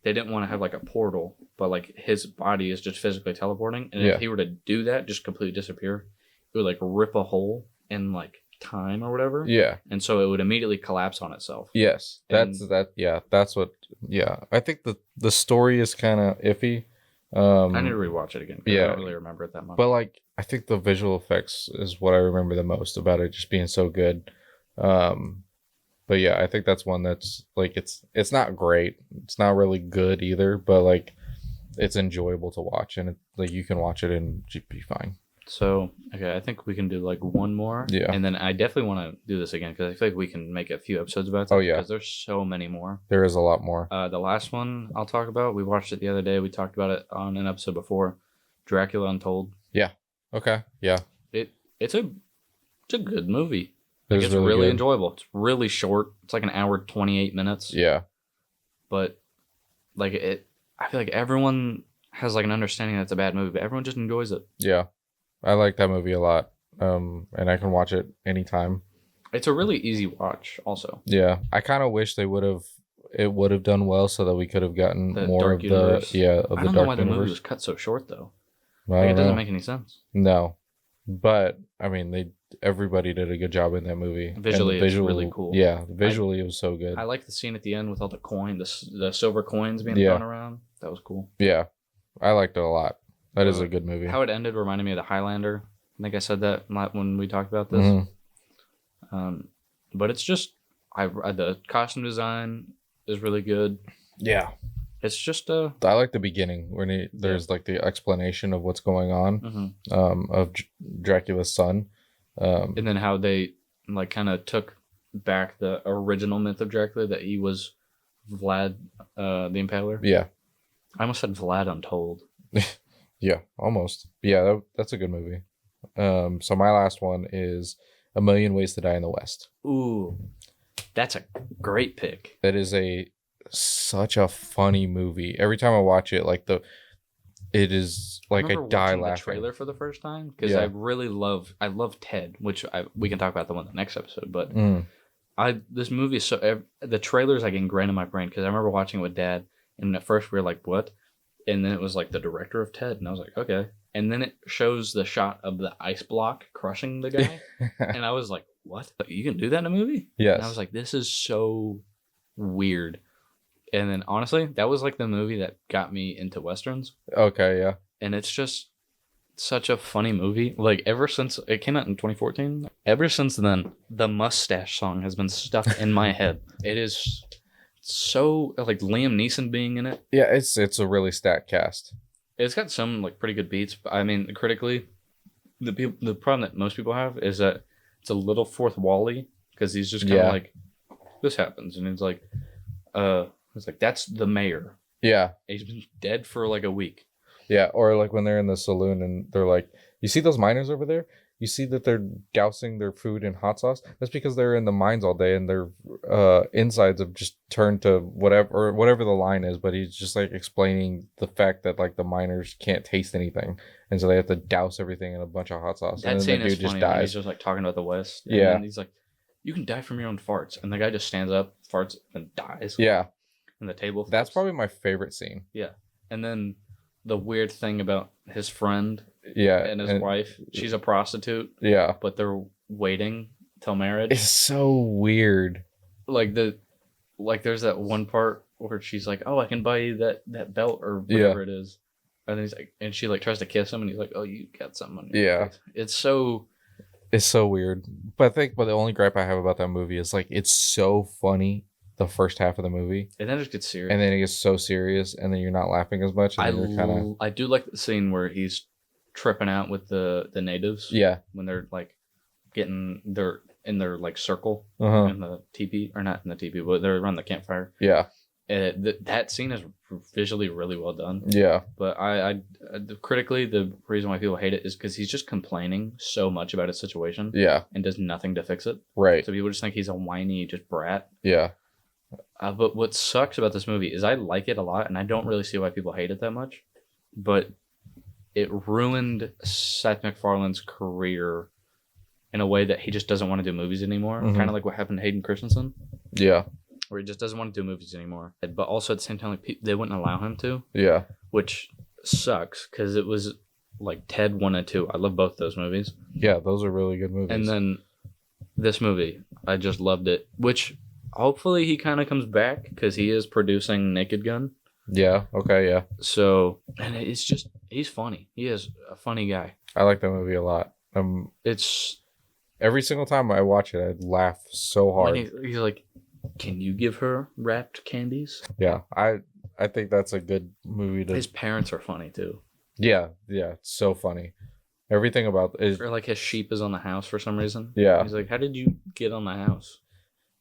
they didn't want to have like a portal, but like his body is just physically teleporting. And if he were to do that, just completely disappear, it would like rip a hole in like time or whatever. Yeah. And so it would immediately collapse on itself. Yes. That's what. Yeah. I think the story is kind of iffy. I need to rewatch it again. I don't really remember it that much. But like, I think the visual effects is what I remember the most about it, just being so good. But yeah, I think that's one that's like it's not great. It's not really good either, but like it's enjoyable to watch, and like you can watch it and be fine. So okay, I think we can do like one more. Yeah. And then I definitely want to do this again because I feel like we can make a few episodes about this. Oh yeah. Because there's so many more. There is a lot more. The last one I'll talk about. We watched it the other day. We talked about it on an episode before, Dracula Untold. Yeah. Okay. Yeah. It's a good movie. It's really enjoyable. It's really short. It's like an hour 28 minutes. Yeah. But like I feel like everyone has like an understanding that it's a bad movie, but everyone just enjoys it. Yeah. I like that movie a lot. And I can watch it anytime. It's a really easy watch also. Yeah. I kind of wish it would have done well so that we could have gotten The more Dark of Universe. the I don't know why the movie was cut so short though. Like it doesn't make any sense. No. But I mean everybody did a good job in that movie. Visually it's really cool. Yeah, visually it was so good. I like the scene at the end with all the silver coins being thrown around. That was cool. Yeah. I liked it a lot. That is a good movie. How it ended reminded me of the Highlander. I think I said that when we talked about this. But it's just the costume design is really good. Yeah. It's just I like the beginning when there's like the explanation of what's going on of Dracula's son. And then how they like kind of took back the original myth of Dracula that he was Vlad the Impaler. Yeah. I almost said Vlad Untold. Yeah, almost. Yeah, that's a good movie. So my last one is A Million Ways to Die in the West. Ooh, that's a great pick. That is such a funny movie. Every time I watch it, it is like I die laughing. The trailer for the first time because I really love Ted, which we can talk about the one in the next episode. But this movie is the trailer is like ingrained in my brain because I remember watching it with Dad, and at first we were like, "What?" And then it was like the director of Ted, and I was like, "Okay." And then it shows the shot of the ice block crushing the guy, and I was like, "What? You can do that in a movie?" Yes. And I was like, "This is so weird." And then honestly, that was like the movie that got me into Westerns. Okay, yeah. And it's just such a funny movie. Like ever since it came out in 2014, ever since then, the Mustache song has been stuck in my head. It is so like Liam Neeson being in it. Yeah, it's a really stacked cast. It's got some like pretty good beats, but I mean critically, the problem that most people have is that it's a little fourth wall-y because he's just kind of like, this happens, and it's like, that's the mayor. Yeah. He's been dead for like a week. Yeah, or like when they're in the saloon and they're like, you see those miners over there? You see that they're dousing their food in hot sauce? That's because they're in the mines all day and their insides have just turned to whatever the line is, but he's just like explaining the fact that like the miners can't taste anything. And so they have to douse everything in a bunch of hot sauce. That and then scene the is dude funny just when dies. he's just like talking about the West. And Yeah. then he's like, you can die from your own farts. And the guy just stands up, farts, and dies. Yeah. And the table flips. That's probably my favorite scene. Yeah. And then the weird thing about his friend and his wife, she's a prostitute. Yeah. But they're waiting till marriage. It's so weird. Like there's that one part where she's like, oh, I can buy you that belt or whatever it is. And then he's like, and she like tries to kiss him and he's like, oh, you got something on your face. It's so weird. But the only gripe I have about that movie is like it's so funny the first half of the movie. And then it gets serious. And then it gets so serious and then you're not laughing as much. And I do like the scene where he's tripping out with the natives. Yeah. When they're like they're in their like circle in the teepee, or not in the teepee, but they're around the campfire. Yeah. That scene is visually really well done. Yeah. But critically, the reason why people hate it is because he's just complaining so much about his situation. Yeah. And does nothing to fix it. Right. So people just think he's a whiny just brat. Yeah. But what sucks about this movie is I like it a lot, and I don't really see why people hate it that much. But it ruined Seth MacFarlane's career in a way that he just doesn't want to do movies anymore. Mhm. Kind of like what happened to Hayden Christensen. Yeah. Where he just doesn't want to do movies anymore. But also at the same time, like, they wouldn't allow him to. Yeah. Which sucks because it was like Ted 1 and 2. I love both those movies. Yeah, those are really good movies. And then this movie, I just loved it. Which hopefully he kind of comes back because he is producing Naked Gun. Yeah. Okay. Yeah. So, and it's just, he's funny. He is a funny guy. I like that movie a lot. It's every single time I watch it, I laugh so hard. he's like, can you give her wrapped candies? Yeah. I think that's a good movie to. His parents are funny too. Yeah. Yeah. It's so funny. Everything about it. Or like his sheep is on the house for some reason. Yeah. He's like, how did you get on the house?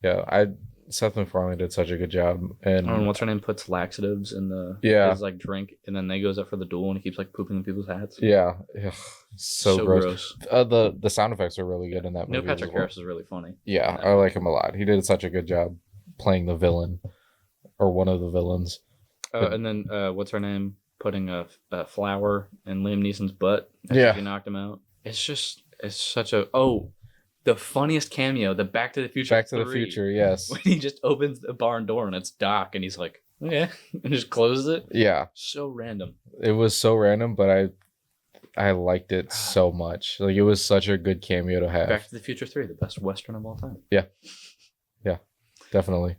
Yeah. Seth MacFarlane did such a good job. And what's her name puts laxatives in his like drink, and then they goes up for the duel, and he keeps like pooping in people's hats. Yeah. Ugh, so gross. The sound effects are really good in that movie. Neil Patrick Harris is really funny. Yeah, I like him a lot. He did such a good job playing the villain, or one of the villains. And then what's her name putting a flower in Liam Neeson's butt after he knocked him out. It's such a the funniest cameo, the Back to the Future. Back to the Future, yes. When he just opens the barn door and it's Doc, and he's like, okay, and just closes it. Yeah. So random. It was so random, but I liked it so much. Like, it was such a good cameo to have. Back to the Future 3, the best Western of all time. Yeah. Yeah, definitely.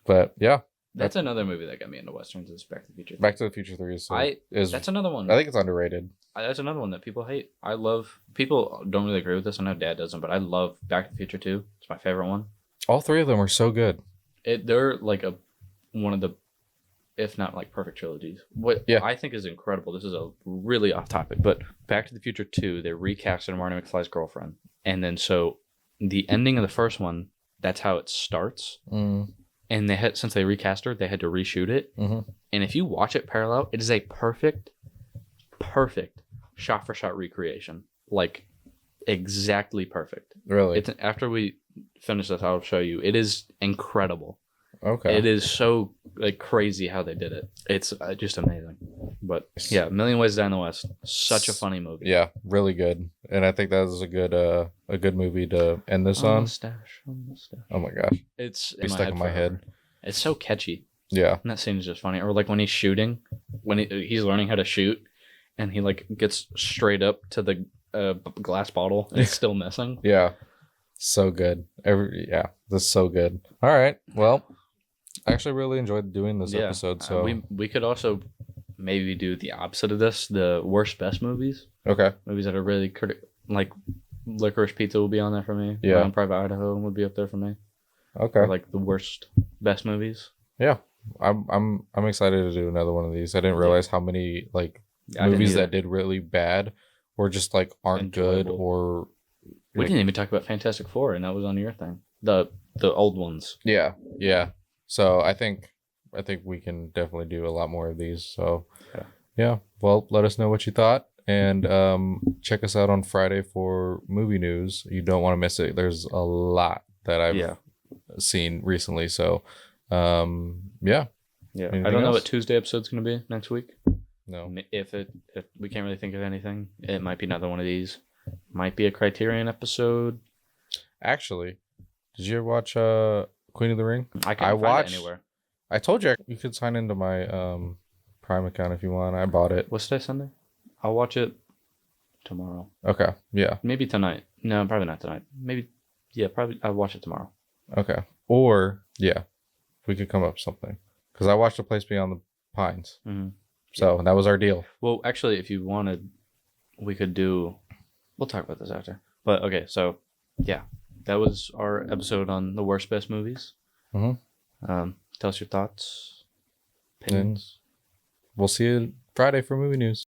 But yeah. That's another movie that got me into Westerns is Back to the Future 3. Back to the Future 3 is that's another one. I think it's underrated. That's another one that people hate. People don't really agree with this. I know Dad doesn't, but I love Back to the Future 2. It's my favorite one. All three of them are so good. They're like one of the, if not like perfect trilogies. What I think is incredible. This is a really off topic, but Back to the Future 2, they recasted Marty McFly's girlfriend, and then so the ending of the first one, that's how it starts. Mm. And since they recast her, they had to reshoot it. Mm-hmm. And if you watch it parallel, it is a perfect shot for shot recreation. Like exactly perfect. Really? After we finish this, I'll show you. It is incredible. Okay. It is so like crazy how they did it. It's just amazing. But yeah, A Million Ways to Die in the West. Such a funny movie. Yeah, really good. And I think that is a good movie to end this on. Mustache. Oh my gosh. It's stuck in my head. It's so catchy. Yeah. And that scene is just funny. Or like when he's shooting, when he's learning how to shoot, and he like gets straight up to the glass bottle and it's still missing. Yeah. So good. That's so good. All right. Well, I actually really enjoyed doing this episode. So we could also maybe do the opposite of this, the worst best movies. Okay. Movies that are really like Licorice Pizza will be on there for me. Yeah. Private Idaho would be up there for me. Okay. Or like the worst best movies. Yeah. I'm excited to do another one of these. I didn't realize how many like movies that did really bad or just like aren't good, or we didn't even talk about Fantastic Four, and that was on your thing. The old ones. Yeah. Yeah. So I think we can definitely do a lot more of these. So yeah. Well, let us know what you thought, and check us out on Friday for movie news. You don't want to miss it. There's a lot that I've seen recently. So yeah. Anything I don't know what Tuesday episode's gonna be next week. No. If we can't really think of anything, it might be another one of these. Might be a Criterion episode. Actually, did you ever watch Queen of the Ring? I watched it anywhere. I told you you could sign into my Prime account if you want. I bought it. What's today, Sunday? I'll watch it tomorrow. Okay. Yeah. Maybe tonight. No, probably not tonight. Maybe. Yeah, probably. I'll watch it tomorrow. Okay. Or we could come up with something, because I watched A Place Beyond the Pines. Mm-hmm. So that was our deal. Well, actually, if you wanted, we could do. We'll talk about this after. But okay, so yeah, that was our episode on the worst best movies. Mm-hmm. Tell us your thoughts, opinions. And we'll see you Friday for movie news.